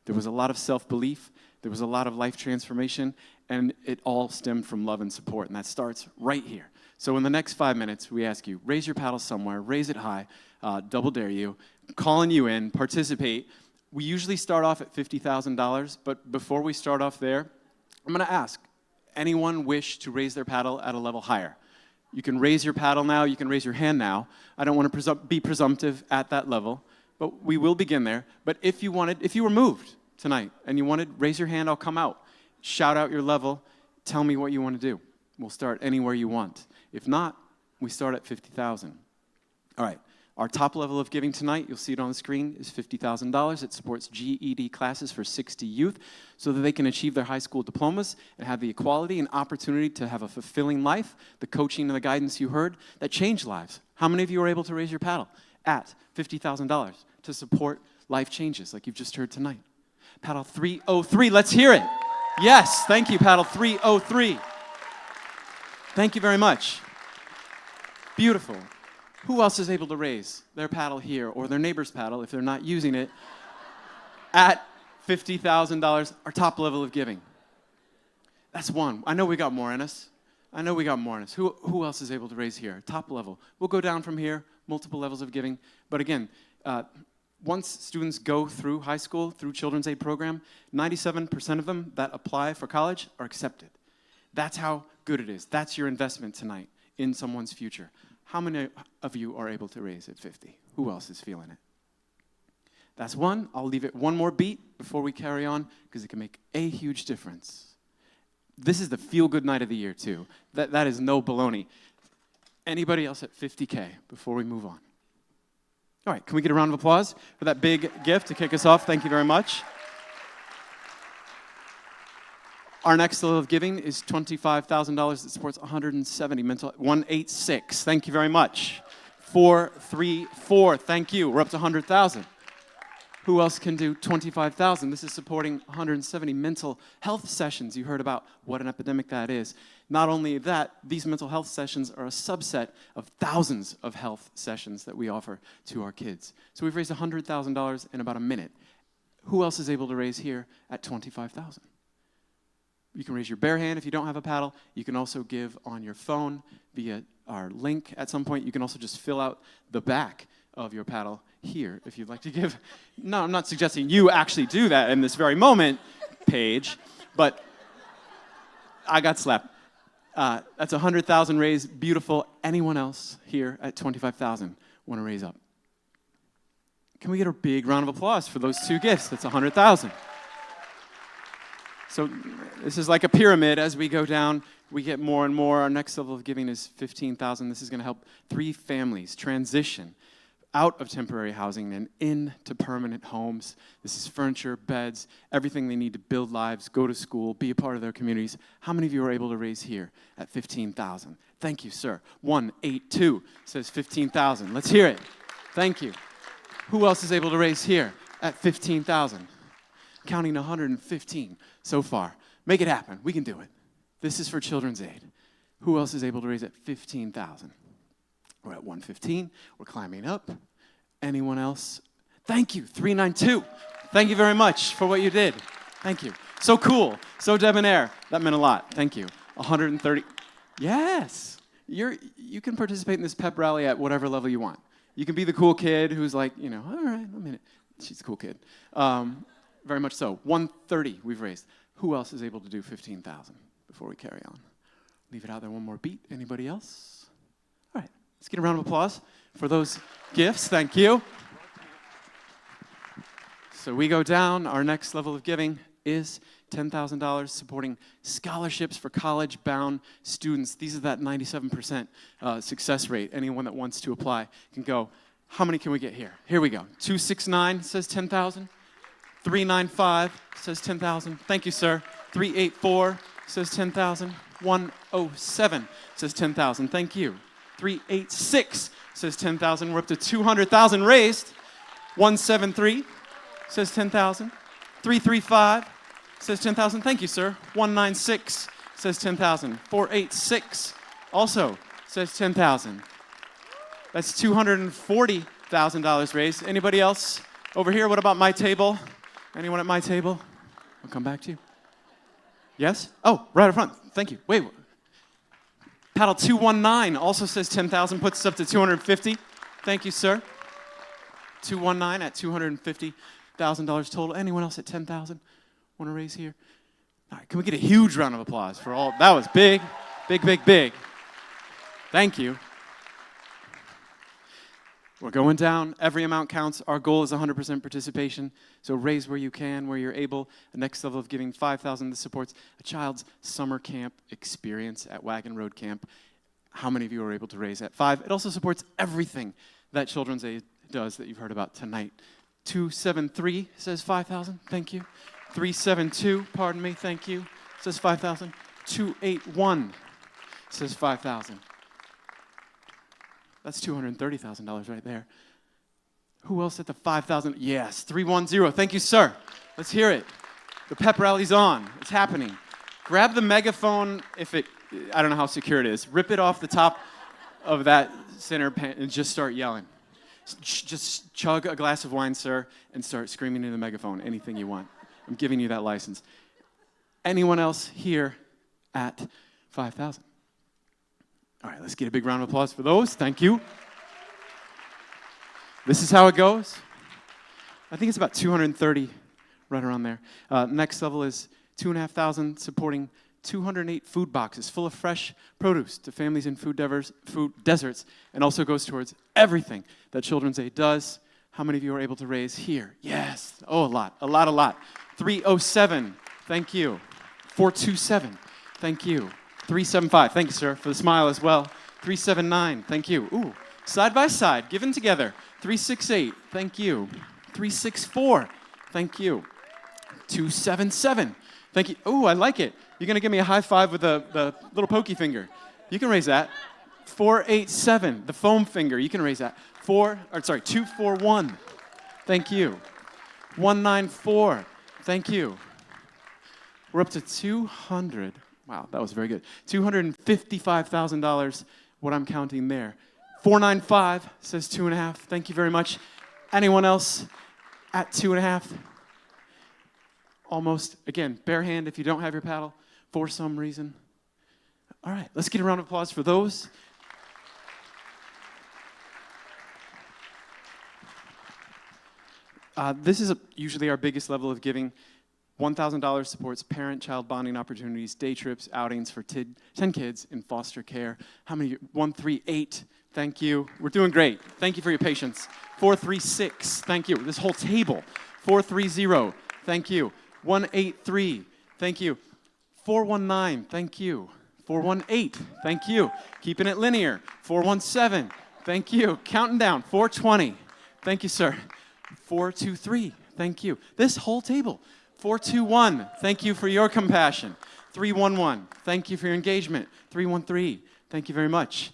There was a lot of self-belief. There was a lot of life transformation. And it all stemmed from love and support. And that starts right here. So in the next 5 minutes, we ask you, raise your paddle somewhere, raise it high, double dare you, calling you in, participate. We usually start off at $50,000, but before we start off there, I'm going to ask, anyone wish to raise their paddle at a level higher? You can raise your paddle now, you can raise your hand now. I don't want to be presumptive at that level, but we will begin there. But if you were moved tonight and you wanted, raise your hand, I'll come out. Shout out your level, tell me what you want to do. We'll start anywhere you want. If not, we start at $50,000. All right, our top level of giving tonight, you'll see it on the screen, is $50,000. It supports GED classes for 60 youth so that they can achieve their high school diplomas and have the equality and opportunity to have a fulfilling life, the coaching and the guidance you heard that change lives. How many of you are able to raise your paddle at $50,000 to support life changes like you've just heard tonight? Paddle 303, let's hear it. Yes, thank you, paddle 303. Thank you very much. Beautiful. Who else is able to raise their paddle here or their neighbor's paddle if they're not using it at $50,000, our top level of giving? That's one. I know we got more in us. Who else is able to raise here? Top level. We'll go down from here, multiple levels of giving. But again, once students go through high school, through Children's Aid program, 97% of them that apply for college are accepted. That's how good it is. That's your investment tonight in someone's future. How many of you are able to raise at 50? Who else is feeling it? That's one. I'll leave it one more beat before we carry on because it can make a huge difference. This is the feel-good night of the year, too. That is no baloney. Anybody else at 50K before we move on? All right, can we get a round of applause for that big gift to kick us off? Thank you very much. Our next level of giving is $25,000 that supports 170 mental, 186. Thank you very much. 434, thank you. We're up to 100,000. Who else can do 25,000? This is supporting 170 mental health sessions. You heard about what an epidemic that is. Not only that, these mental health sessions are a subset of thousands of health sessions that we offer to our kids. So we've raised $100,000 in about a minute. Who else is able to raise here at 25,000? You can raise your bare hand if you don't have a paddle. You can also give on your phone via our link at some point. You can also just fill out the back of your paddle here if you'd like to give. No, I'm not suggesting you actually do that in this very moment, Paige, but I got slapped. That's 100,000 raised. Beautiful. Anyone else here at 25,000 want to raise up? Can we get a big round of applause for those two gifts? That's 100,000. So this is like a pyramid. As we go down, we get more and more. Our next level of giving is 15,000. This is going to help 3 families transition out of temporary housing and into permanent homes. This is furniture, beds, everything they need to build lives, go to school, be a part of their communities. How many of you are able to raise here at 15,000? Thank you, sir. 182 says 15,000. Let's hear it. Thank you. Who else is able to raise here at 15,000? Counting 115 so far. Make it happen. We can do it. This is for Children's Aid. Who else is able to raise at 15,000? We're at 115. We're climbing up. Anyone else? Thank you. 392. Thank you very much for what you did. Thank you. So cool. So debonair. That meant a lot. Thank you. 130. Yes. You can participate in this pep rally at whatever level you want. You can be the cool kid who's like, all right, a minute. She's a cool kid. Very much so. 130 we've raised. Who else is able to do 15,000 before we carry on? Leave it out there one more beat. Anybody else? All right. Let's get a round of applause for those gifts. Thank you. So we go down. Our next level of giving is $10,000 supporting scholarships for college-bound students. These are that 97% success rate. Anyone that wants to apply can go. How many can we get here? Here we go. 269 says 10,000. 395 says 10,000. Thank you, sir. 384 says 10,000. 107 says 10,000. Thank you. 386 says 10,000. We're up to 200,000 raised. 173 says 10,000. 335 says 10,000. Thank you, sir. 196 says 10,000. 486 also says 10,000. That's $240,000 raised. Anybody else over here? What about my table? Anyone at my table? I'll come back to you. Yes? Oh, right up front. Thank you. Wait. Paddle 219 also says 10,000, puts us up to 250. Thank you, sir. 219 at $250,000 total. Anyone else at 10,000 want to raise here? All right, can we get a huge round of applause for all? That was big, big, big, big. Thank you. We're going down. Every amount counts. Our goal is 100% participation. So raise where you can, where you're able. The next level of giving, 5,000. This supports a child's summer camp experience at Wagon Road Camp. How many of you are able to raise at 5? It also supports everything that Children's Aid does that you've heard about tonight. 273 says 5,000. Thank you. 372, pardon me, thank you, says 5,000. 281 says 5,000. That's $230,000 right there. Who else at the 5,000? Yes, 310. Thank you, sir. Let's hear it. The pep rally's on. It's happening. Grab the megaphone I don't know how secure it is. Rip it off the top of that center pan and just start yelling. Just chug a glass of wine, sir, and start screaming into the megaphone anything you want. I'm giving you that license. Anyone else here at 5,000? All right, let's get a big round of applause for those. Thank you. This is how it goes. I think it's about 230, right around there. Next level is 2,500 supporting 208 food boxes full of fresh produce to families in food deserts, and also goes towards everything that Children's Aid does. How many of you are able to raise here? Yes. Oh, a lot. 307. Thank you. 427. Thank you. 375. Thank you, sir, for the smile as well. 379. Thank you. Ooh, side by side, given together. 368. Thank you. 364. Thank you. 277. Thank you. Ooh, I like it. You're going to give me a high five with the little pokey finger. You can raise that. 487. The foam finger. You can raise that. 241. Thank you. 194. Thank you. We're up to 200. Wow, that was very good. $255,000, what I'm counting there. 495 says 2.5. Thank you very much. Anyone else at 2.5? Almost. Again, bare hand if you don't have your paddle for some reason. All right, let's get a round of applause for those. This is usually our biggest level of giving. $1,000 supports parent-child bonding opportunities, day trips, outings for 10 kids in foster care. How many? 138, thank you. We're doing great. Thank you for your patience. 436, thank you. This whole table. 430, thank you. 183, thank you. 419, thank you. 418, thank you. Keeping it linear. 417, thank you. Counting down. 420, thank you, sir. 423, thank you. This whole table. 421, thank you for your compassion. 311, thank you for your engagement. 313, thank you very much.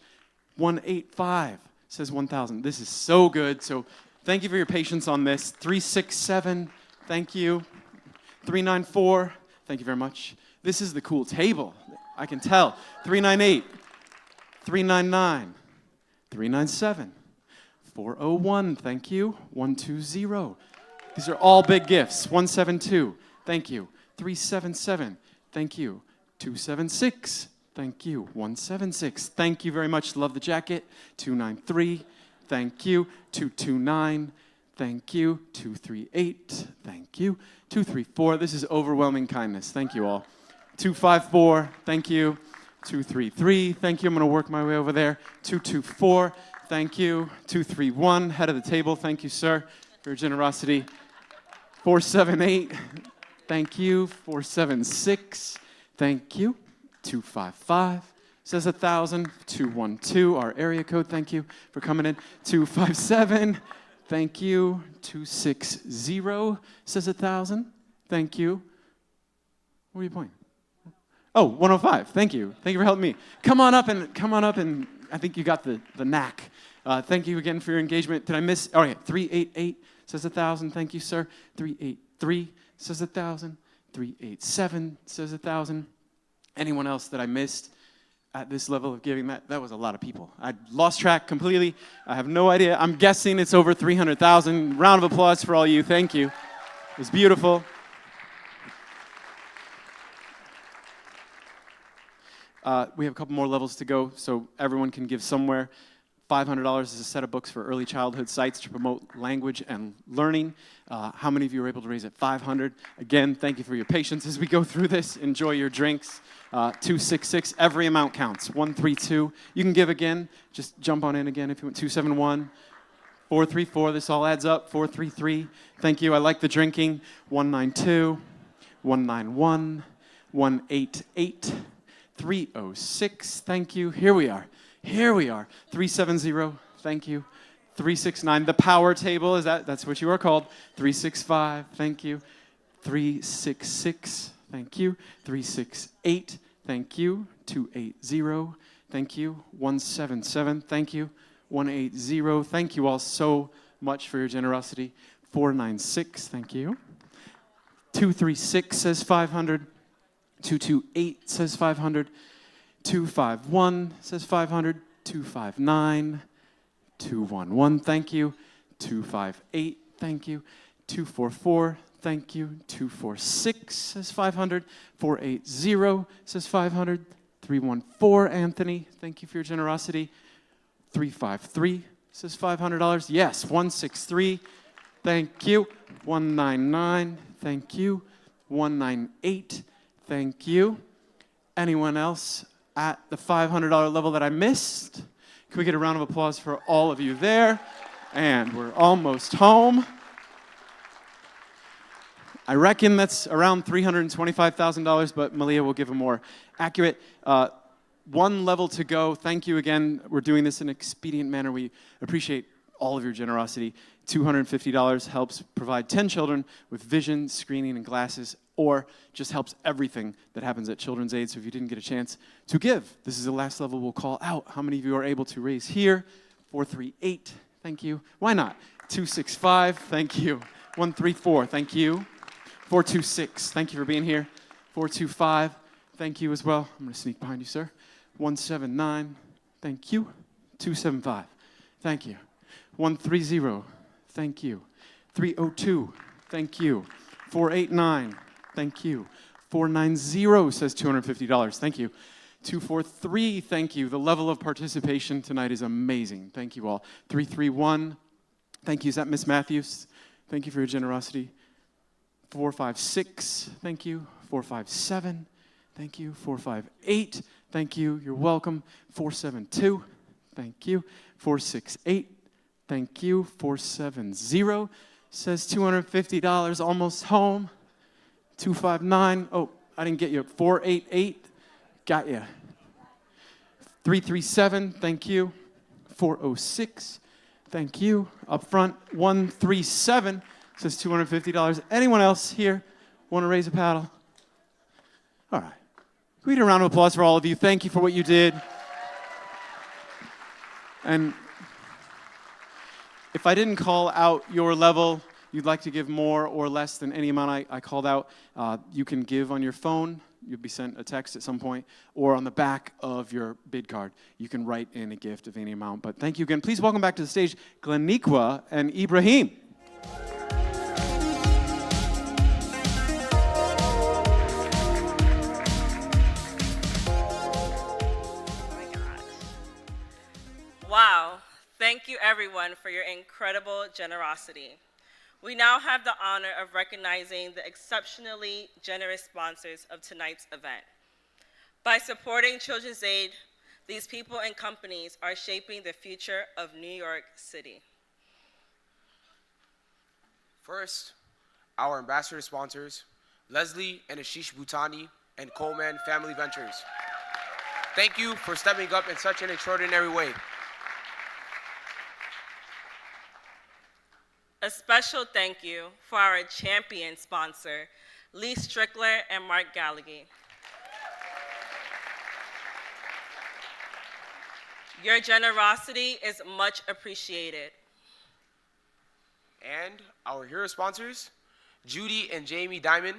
185 says 1,000. This is so good, so thank you for your patience on this. 367, thank you. 394, thank you very much. This is the cool table, I can tell. 398, 399, 397, 401, thank you. 120. These are all big gifts. 172, thank you. 377, thank you. 276, thank you. 176, thank you very much. Love the jacket. 293, thank you. 229, thank you. 238, thank you. 234, this is overwhelming kindness. Thank you all. 254, thank you. 233, thank you. I'm going to work my way over there. 224, thank you. 231, head of the table, thank you, sir, for your generosity. 478, thank you. 476, thank you. 255 says 1,000. 212, our area code, thank you for coming in. 257, thank you. 260 says 1,000, thank you. Where are you pointing? Oh, 105, thank you. Thank you for helping me. Come on up and I think you got the knack. Thank you again for your engagement. Did I miss? Oh, yeah, 388 says 1,000. Thank you, sir. 383 says 1,000. 387 says 1,000. Anyone else that I missed at this level of giving? That was a lot of people. I lost track completely. I have no idea. I'm guessing it's over 300,000. Round of applause for all you. Thank you. It was beautiful. We have a couple more levels to go, so everyone can give somewhere. $500 is a set of books for early childhood sites to promote language and learning. How many of you were able to raise at $500? Again, thank you for your patience as we go through this. Enjoy your drinks. 266, every amount counts. 132, you can give again. Just jump on in again if you want. 271, 434, this all adds up. 433, thank you. I like the drinking. 192, 191, 188, 306, thank you. Here we are. 370, thank you. 369, the power table, that's what you are called. 365, thank you. 366, thank you. 368, thank you. 280, thank you. 177, thank you. 180, thank you all so much for your generosity. 496, thank you. 236 says 500. 228 says 500. 251 says 500. 259, 211, thank you. 258, thank you. 244, thank you. 246 says 500. 480 says 500. 314, Anthony, thank you for your generosity. 353 says $500. Yes, 163, thank you. 199, thank you. 198, thank you. Anyone else at the $500 level that I missed? Can we get a round of applause for all of you there? And we're almost home. I reckon that's around $325,000, but Malia will give a more accurate. One level to go. Thank you again. We're doing this in an expedient manner. We appreciate all of your generosity. $250 helps provide 10 children with vision, screening, and glasses, or just helps everything that happens at Children's Aid. So if you didn't get a chance to give, this is the last level we'll call out. How many of you are able to raise here? 438, thank you. Why not? 265, thank you. 134, thank you. 426, thank you for being here. 425, thank you as well. I'm going to sneak behind you, sir. 179, thank you. 275, thank you. 130, thank you. 302, thank you. 489, thank you. 490 says $250, thank you. 243, thank you. The level of participation tonight is amazing. Thank you all. 331, thank you. Is that Miss Matthews? Thank you for your generosity. 456, thank you. 457, thank you. 458, thank you. You're welcome. 472, thank you. 468, thank you. 470 says $250, almost home. 259, oh, I didn't get you. 488, got you. 337, thank you. 406, thank you. Up front, 137 says $250. Anyone else here want to raise a paddle? All right. Can we get a round of applause for all of you? Thank you for what you did. And if I didn't call out your level, you'd like to give more or less than any amount I called out, you can give on your phone. You'll be sent a text at some point, or on the back of your bid card. You can write in a gift of any amount. But thank you again. Please welcome back to the stage Gleniqua and Ibrahim. Wow. Thank you, everyone, for your incredible generosity. We now have the honor of recognizing the exceptionally generous sponsors of tonight's event. By supporting Children's Aid, these people and companies are shaping the future of New York City. First, our ambassador sponsors, Leslie and Ashish Bhutani and Coleman Family Ventures. Thank you for stepping up in such an extraordinary way. A special thank you for our champion sponsor, Lee Strickler and Mark Gallagher. Your generosity is much appreciated. And our hero sponsors, Judy and Jamie Diamond,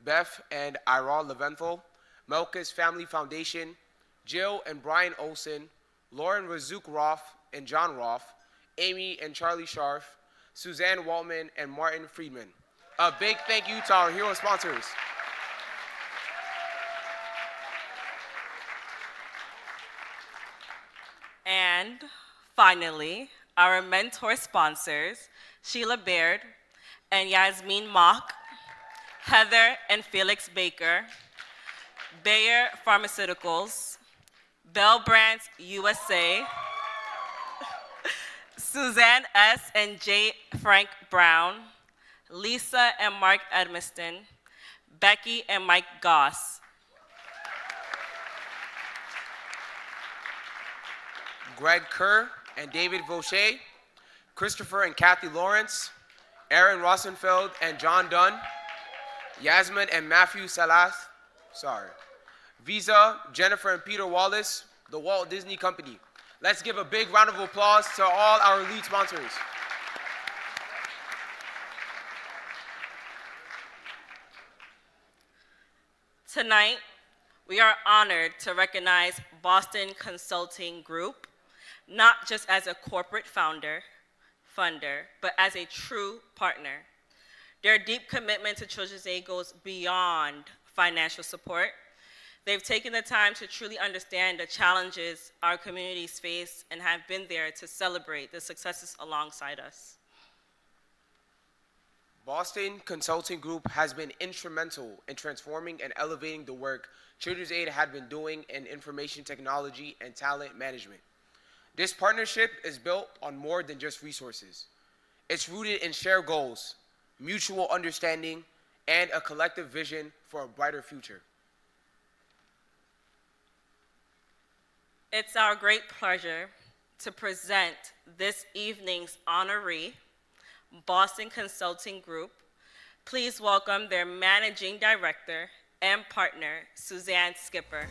Beth and Iral Leventhal, Melka's Family Foundation, Jill and Brian Olson, Lauren Razuk Roth and John Roth, Amy and Charlie Scharf, Suzanne Waltman, and Martin Friedman. A big thank you to our hero sponsors. And finally, our mentor sponsors, Sheila Baird and Yasmin Mock, Heather and Felix Baker, Bayer Pharmaceuticals, Bell Brands USA, Suzanne S. and J. Frank Brown, Lisa and Mark Edmiston, Becky and Mike Goss. Greg Kerr and David Vaucher, Christopher and Kathy Lawrence, Aaron Rosenfeld and John Dunn, Yasmin and Matthew Salath, Visa, Jennifer and Peter Wallace, the Walt Disney Company. Let's give a big round of applause to all our lead sponsors. Tonight, we are honored to recognize Boston Consulting Group, not just as a corporate funder, but as a true partner. Their deep commitment to Children's Aid goes beyond financial support. They've taken the time to truly understand the challenges our communities face and have been there to celebrate the successes alongside us. Boston Consulting Group has been instrumental in transforming and elevating the work Children's Aid had been doing in information technology and talent management. This partnership is built on more than just resources. It's rooted in shared goals, mutual understanding, and a collective vision for a brighter future. It's our great pleasure to present this evening's honoree, Boston Consulting Group. Please welcome their Managing Director and partner, Suzanne Skipper.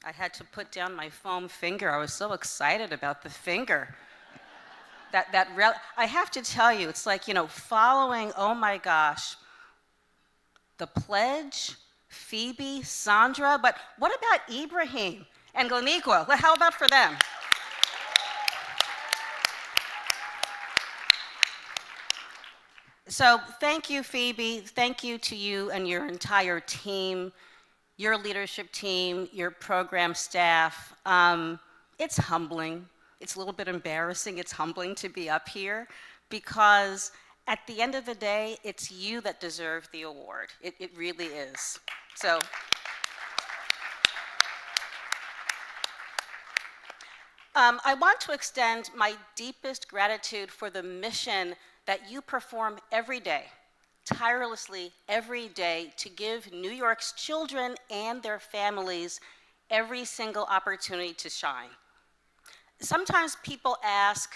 I had to put down my foam finger. I was so excited about the finger. I have to tell you, it's like, following, oh my gosh, the pledge, Phoebe, Sandra, but what about Ibrahim and Glaniqua? How about for them? So thank you, Phoebe. Thank you to you and your entire team, your leadership team, your program staff. It's humbling. It's a little bit embarrassing. It's humbling to be up here because at the end of the day, it's you that deserve the award. It really is. So. I want to extend my deepest gratitude for the mission that you perform every day, tirelessly every day, to give New York's children and their families every single opportunity to shine. Sometimes people ask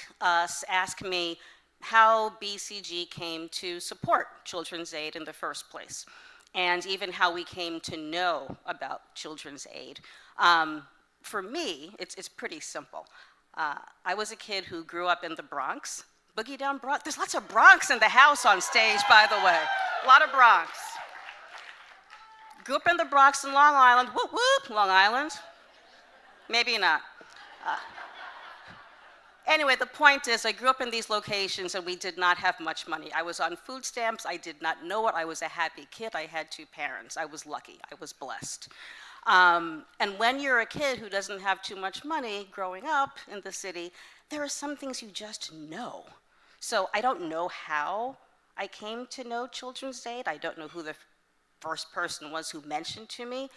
me how BCG came to support Children's Aid in the first place, and even how we came to know about Children's Aid. For me, it's pretty simple. I was a kid who grew up in the Bronx, Boogie Down Bronx. There's lots of Bronx in the house on stage, by the way. A lot of Bronx. Grew up in the Bronx and Long Island. Whoop, whoop, Long Island. Maybe not. Anyway, the point is, I grew up in these locations and we did not have much money. I was on food stamps. I did not know it. I was a happy kid. I had 2 parents. I was lucky. I was blessed. And when you're a kid who doesn't have too much money growing up in the city, there are some things you just know. So I don't know how I came to know Children's Aid. I don't know who the first person was who mentioned to me.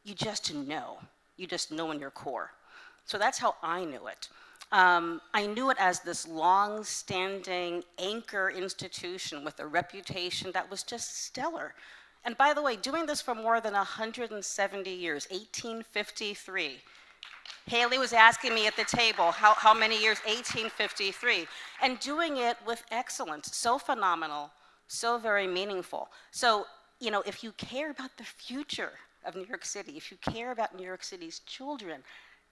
You just know. You just know in your core. So that's how I knew it. I knew it as this long-standing anchor institution with a reputation that was just stellar. And by the way, doing this for more than 170 years, 1853. Haley was asking me at the table, how many years? 1853. And doing it with excellence, so phenomenal, so very meaningful. So, if you care about the future of New York City, if you care about New York City's children,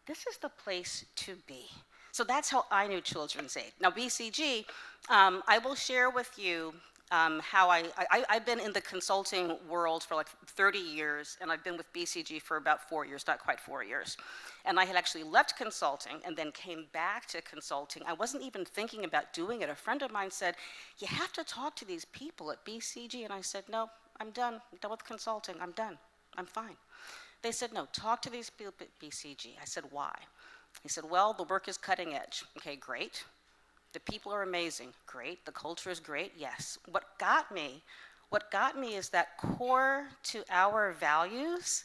this is the place to be. So that's how I knew Children's Aid. Now, BCG, I will share with you how I've been in the consulting world for like 30 years, and I've been with BCG for about 4 years, not quite 4 years. And I had actually left consulting and then came back to consulting. I wasn't even thinking about doing it. A friend of mine said, you have to talk to these people at BCG. And I said, no, I'm done. I'm done with consulting. I'm done. I'm fine. They said, no, talk to these people at BCG. I said, why? He said, well, the work is cutting edge. Okay, great. The people are amazing. Great. The culture is great. Yes. What got me is that core to our values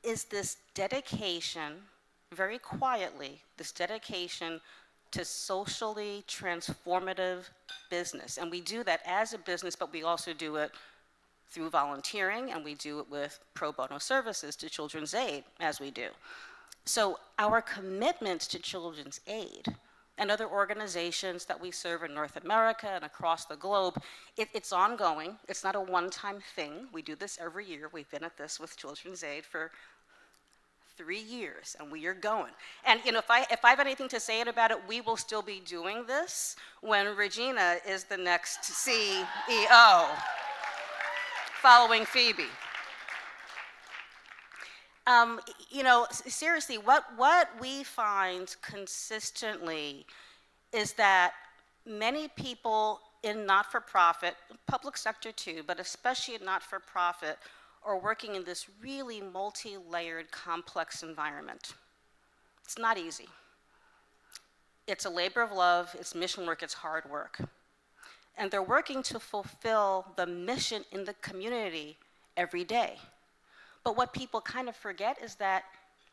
is this dedication, very quietly, this dedication to socially transformative business. And we do that as a business, but we also do it through volunteering, and we do it with pro bono services to Children's Aid, as we do. So our commitment to Children's Aid and other organizations that we serve in North America and across the globe, it's ongoing. It's not a one-time thing. We do this every year. We've been at this with Children's Aid for 3 years, and we are going. And if I have anything to say about it, we will still be doing this when Regina is the next CEO, following Phoebe. Seriously, what we find consistently is that many people in not-for-profit, public sector too, but especially in not-for-profit, are working in this really multi-layered, complex environment. It's not easy. It's a labor of love, it's mission work, it's hard work. And they're working to fulfill the mission in the community every day. But what people kind of forget is that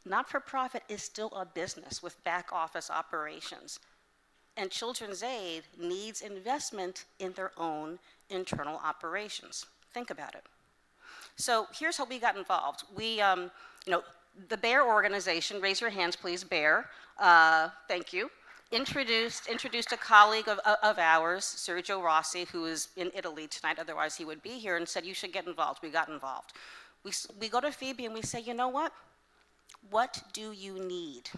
not-for-profit is still a business with back office operations. And Children's Aid needs investment in their own internal operations. Think about it. So here's how we got involved. We, the BEAR organization, raise your hands please, BEAR, thank you, introduced a colleague of ours, Sergio Rossi, who is in Italy tonight, otherwise he would be here, and said you should get involved. We got involved. We go to Phoebe and we say, you know what? What do you need?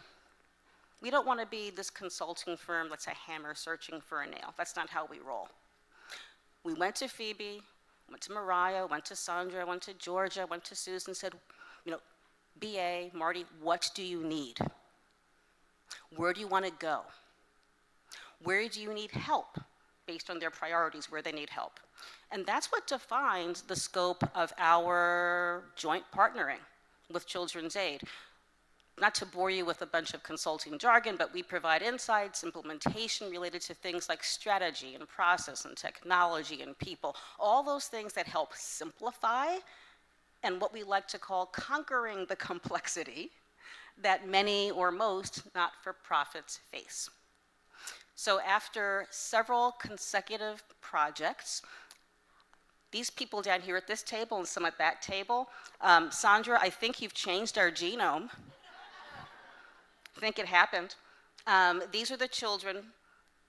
We don't want to be this consulting firm that's a hammer searching for a nail. That's not how we roll. We went to Phoebe, went to Mariah, went to Sandra, went to Georgia, went to Susan, said, BA, Marty, what do you need? Where do you want to go? Where do you need help based on their priorities, where they need help? And that's what defines the scope of our joint partnering with Children's Aid. Not to bore you with a bunch of consulting jargon, but we provide insights, implementation related to things like strategy and process and technology and people, all those things that help simplify and what we like to call conquering the complexity that many or most not-for-profits face. So after several consecutive projects, these people down here at this table and some at that table, Sandra, I think you've changed our genome. I think it happened. These are the Children's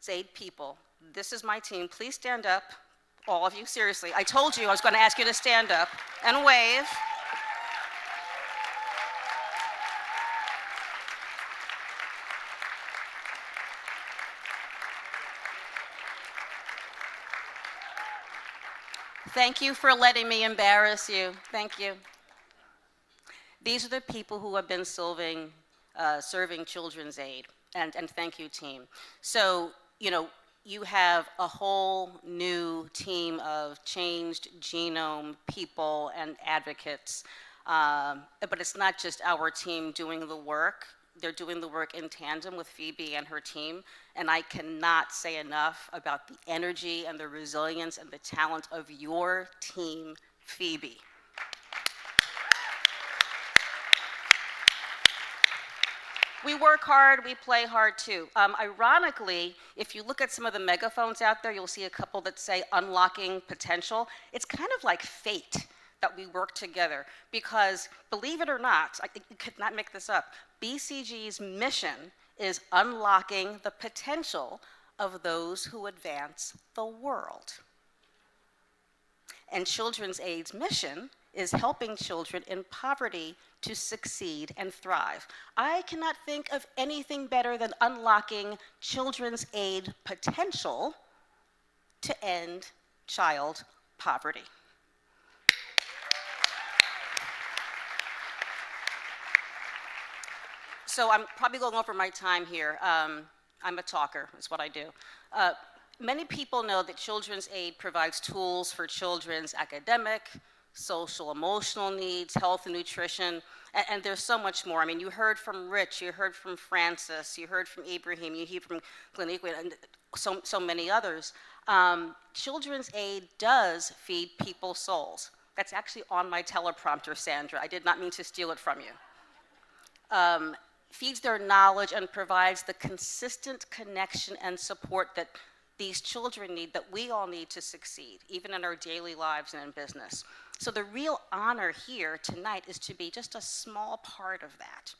Aid people. This is my team. Please stand up, all of you, seriously. I told you I was going to ask you to stand up and wave. Thank you for letting me embarrass you. Thank you. These are the people who have been serving Children's Aid, and thank you, team. So, you have a whole new team of changed genome people and advocates, but it's not just our team doing the work. They're doing the work in tandem with Phoebe and her team, and I cannot say enough about the energy and the resilience and the talent of your team, Phoebe. We work hard, we play hard too. Ironically, if you look at some of the megaphones out there, you'll see a couple that say unlocking potential. It's kind of like fate that we work together because, believe it or not, I could not make this up, BCG's mission is unlocking the potential of those who advance the world. And Children's Aid's mission is helping children in poverty to succeed and thrive. I cannot think of anything better than unlocking Children's Aid potential to end child poverty. So I'm probably going over my time here. I'm a talker, is what I do. Many people know that Children's Aid provides tools for children's academic, social, emotional needs, health and nutrition, and there's so much more. I mean, you heard from Rich, you heard from Francis, you heard from Ibrahim, you heard from Clinique, and so many others. Children's Aid does feed people's souls. That's actually on my teleprompter, Sandra. I did not mean to steal it from you. Feeds their knowledge and provides the consistent connection and support that these children need, that we all need to succeed, even in our daily lives and in business. So the real honor here tonight is to be just a small part of that.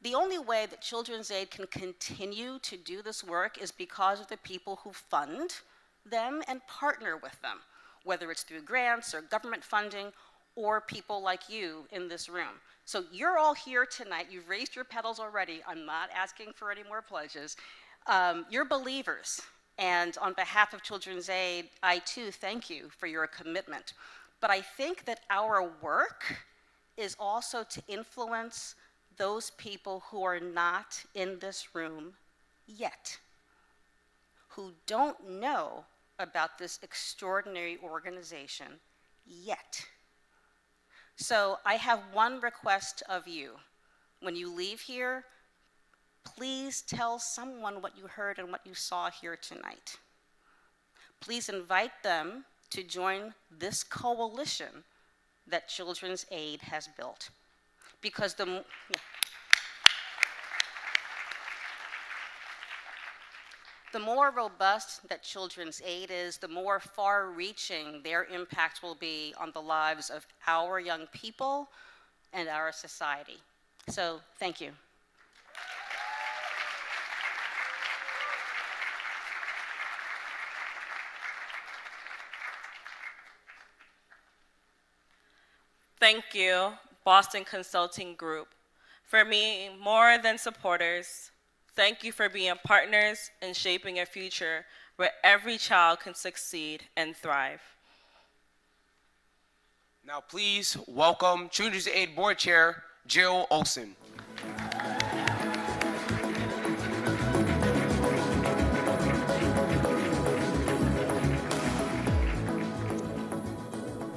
The only way that Children's Aid can continue to do this work is because of the people who fund them and partner with them, whether it's through grants or government funding or people like you in this room. So you're all here tonight. You've raised your pedals already. I'm not asking for any more pledges. You're believers. And on behalf of Children's Aid, I too thank you for your commitment. But I think that our work is also to influence those people who are not in this room yet, who don't know about this extraordinary organization yet. So I have one request of you. When you leave here, please tell someone what you heard and what you saw here tonight. Please invite them to join this coalition that Children's Aid has built. Because the more robust that Children's Aid is, the more far-reaching their impact will be on the lives of our young people and our society. So, thank you. Thank you, Boston Consulting Group, For me, more than supporters, thank you for being partners in shaping a future where every child can succeed and thrive. Now please welcome Children's Aid Board Chair, Jill Olson.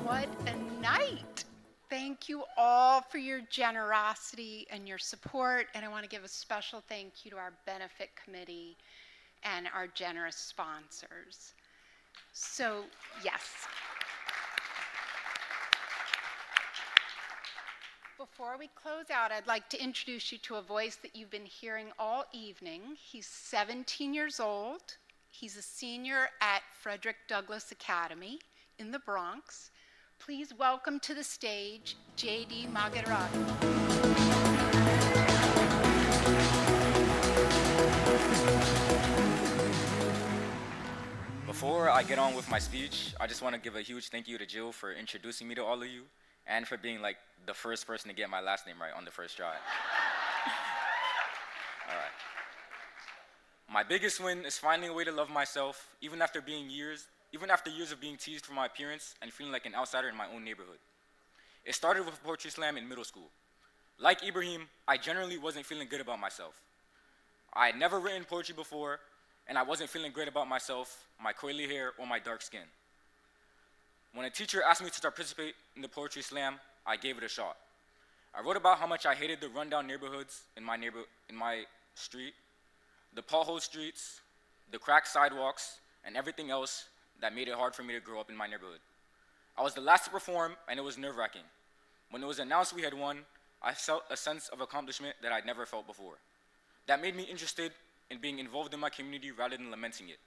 What a night. Thank you all for your generosity and your support, and I want to give a special thank you to our benefit committee and our generous sponsors. So, yes. Before we close out, I'd like to introduce you to a voice that you've been hearing all evening. He's 17 years old. He's a senior at Frederick Douglass Academy in the Bronx. Please welcome to the stage, J.D. Magerati. Before I get on with my speech, I just want to give a huge thank you to Jill for introducing me to all of you and for being like the first person to get my last name right on the first try. All right. My biggest win is finding a way to love myself, even after years of being teased for my appearance and feeling like an outsider in my own neighborhood. It started with a poetry slam in middle school. Like Ibrahim, I generally wasn't feeling good about myself. I had never written poetry before, and I wasn't feeling great about myself, my curly hair, or my dark skin. When a teacher asked me to participate in the poetry slam, I gave it a shot. I wrote about how much I hated the rundown neighborhoods in my street, the pothole streets, the cracked sidewalks, and everything else that made it hard for me to grow up in my neighborhood. I was the last to perform, and it was nerve-wracking. When it was announced we had won, I felt a sense of accomplishment that I'd never felt before. That made me interested in being involved in my community rather than lamenting it.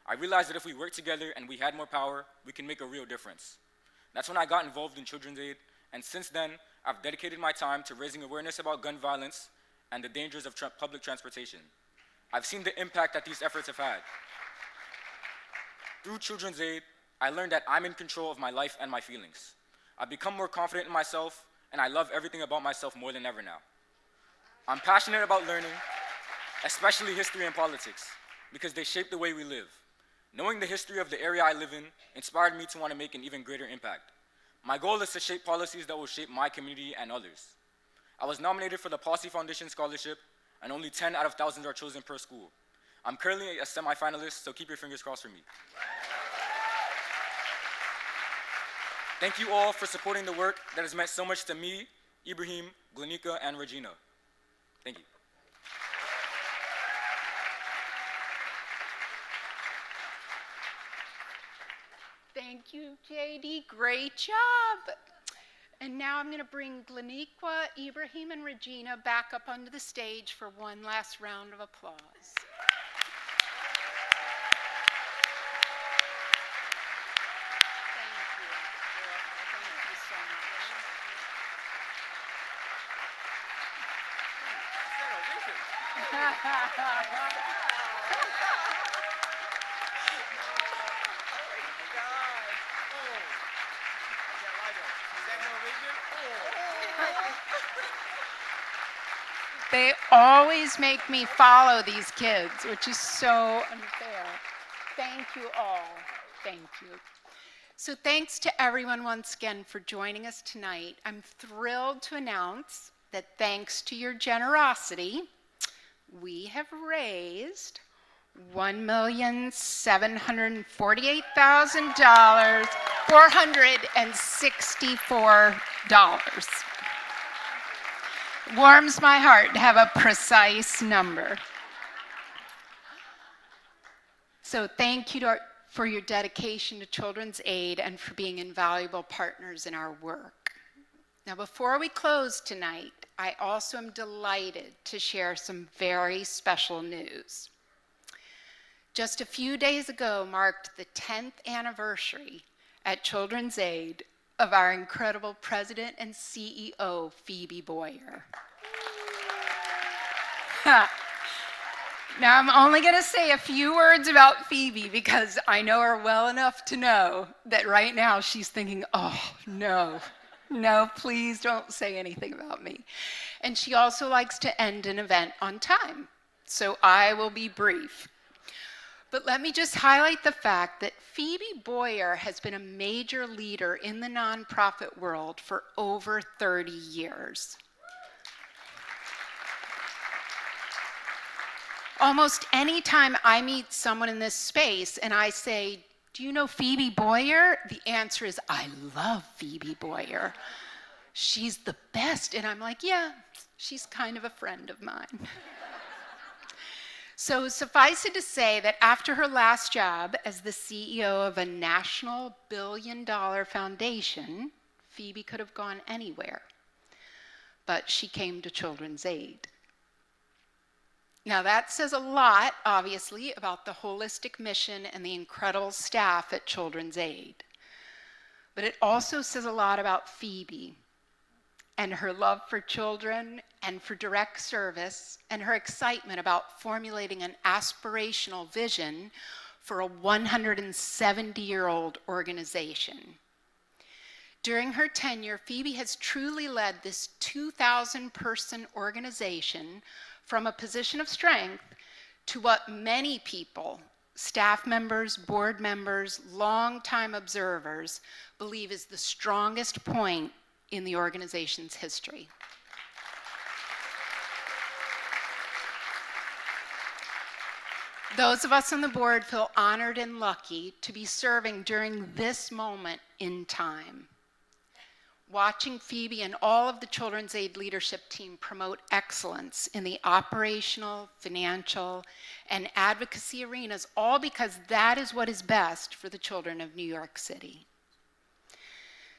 I realized that if we worked together and we had more power, we can make a real difference. That's when I got involved in Children's Aid, and since then, I've dedicated my time to raising awareness about gun violence and the dangers of public transportation. I've seen the impact that these efforts have had. Through Children's Aid, I learned that I'm in control of my life and my feelings. I've become more confident in myself, and I love everything about myself more than ever now. I'm passionate about learning, especially history and politics, because they shape the way we live. Knowing the history of the area I live in inspired me to want to make an even greater impact. My goal is to shape policies that will shape my community and others. I was nominated for the Posse Foundation Scholarship, and only 10 out of thousands are chosen per school. I'm currently a semi-finalist, so keep your fingers crossed for me. Thank you all for supporting the work that has meant so much to me, Ibrahim, Glanika, and Regina. Thank you. Thank you, JD. Great job. And now I'm going to bring Glanika, Ibrahim, and Regina back up onto the stage for one last round of applause. They always make me follow these kids, which is so unfair. Thank you all. Thank you. So thanks to everyone once again for joining us tonight. I'm thrilled to announce that thanks to your generosity, we have raised $1,748,000, $464. Warms my heart to have a precise number. So thank you for your dedication to Children's Aid and for being invaluable partners in our work. Now, before we close tonight, I also am delighted to share some very special news. Just a few days ago marked the 10th anniversary at Children's Aid of our incredible president and CEO, Phoebe Boyer. Now, I'm only going to say a few words about Phoebe because I know her well enough to know that right now she's thinking, oh, no, No, please don't say anything about me. And she also likes to end an event on time. So I will be brief. But let me just highlight the fact that Phoebe Boyer has been a major leader in the nonprofit world for over 30 years. Almost any time I meet someone in this space and I say, "Do you know Phoebe Boyer?" the answer is, "I love Phoebe Boyer. She's the best." And I'm like, "Yeah, she's kind of a friend of mine." So suffice it to say that after her last job as the CEO of a national billion-dollar foundation, Phoebe could have gone anywhere. But she came to Children's Aid. Now that says a lot, obviously, about the holistic mission and the incredible staff at Children's Aid. But it also says a lot about Phoebe and her love for children and for direct service and her excitement about formulating an aspirational vision for a 170-year-old organization. During her tenure, Phoebe has truly led this 2,000-person organization from a position of strength to what many people, staff members, board members, longtime observers, believe is the strongest point in the organization's history. Those of us on the board feel honored and lucky to be serving during this moment in time. Watching Phoebe and all of the Children's Aid leadership team promote excellence in the operational, financial, and advocacy arenas, all because that is what is best for the children of New York City.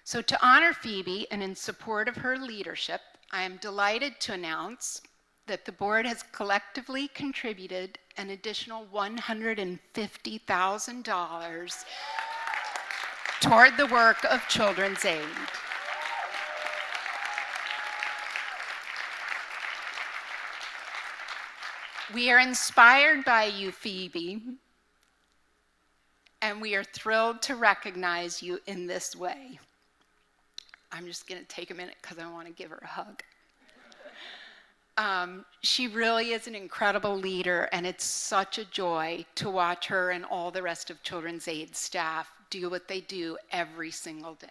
So to honor Phoebe and in support of her leadership, I am delighted to announce that the board has collectively contributed an additional $150,000 toward the work of Children's Aid. We are inspired by you, Phoebe, and we are thrilled to recognize you in this way. I'm just going to take a minute because I want to give her a hug. She really is an incredible leader, and it's such a joy to watch her and all the rest of Children's Aid staff do what they do every single day.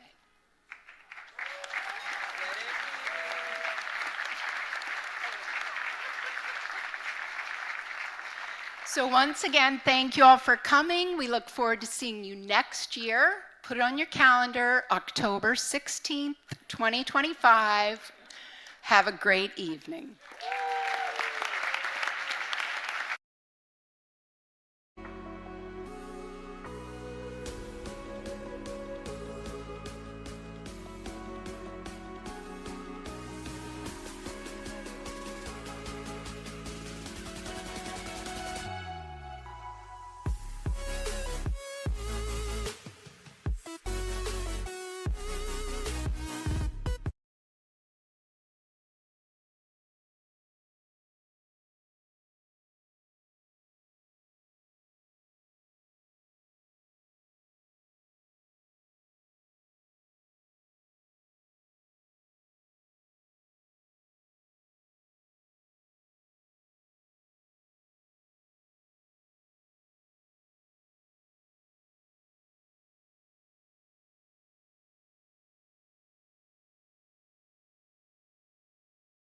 So once again, thank you all for coming. We look forward to seeing you next year. Put it on your calendar, October 16th, 2025. Have a great evening.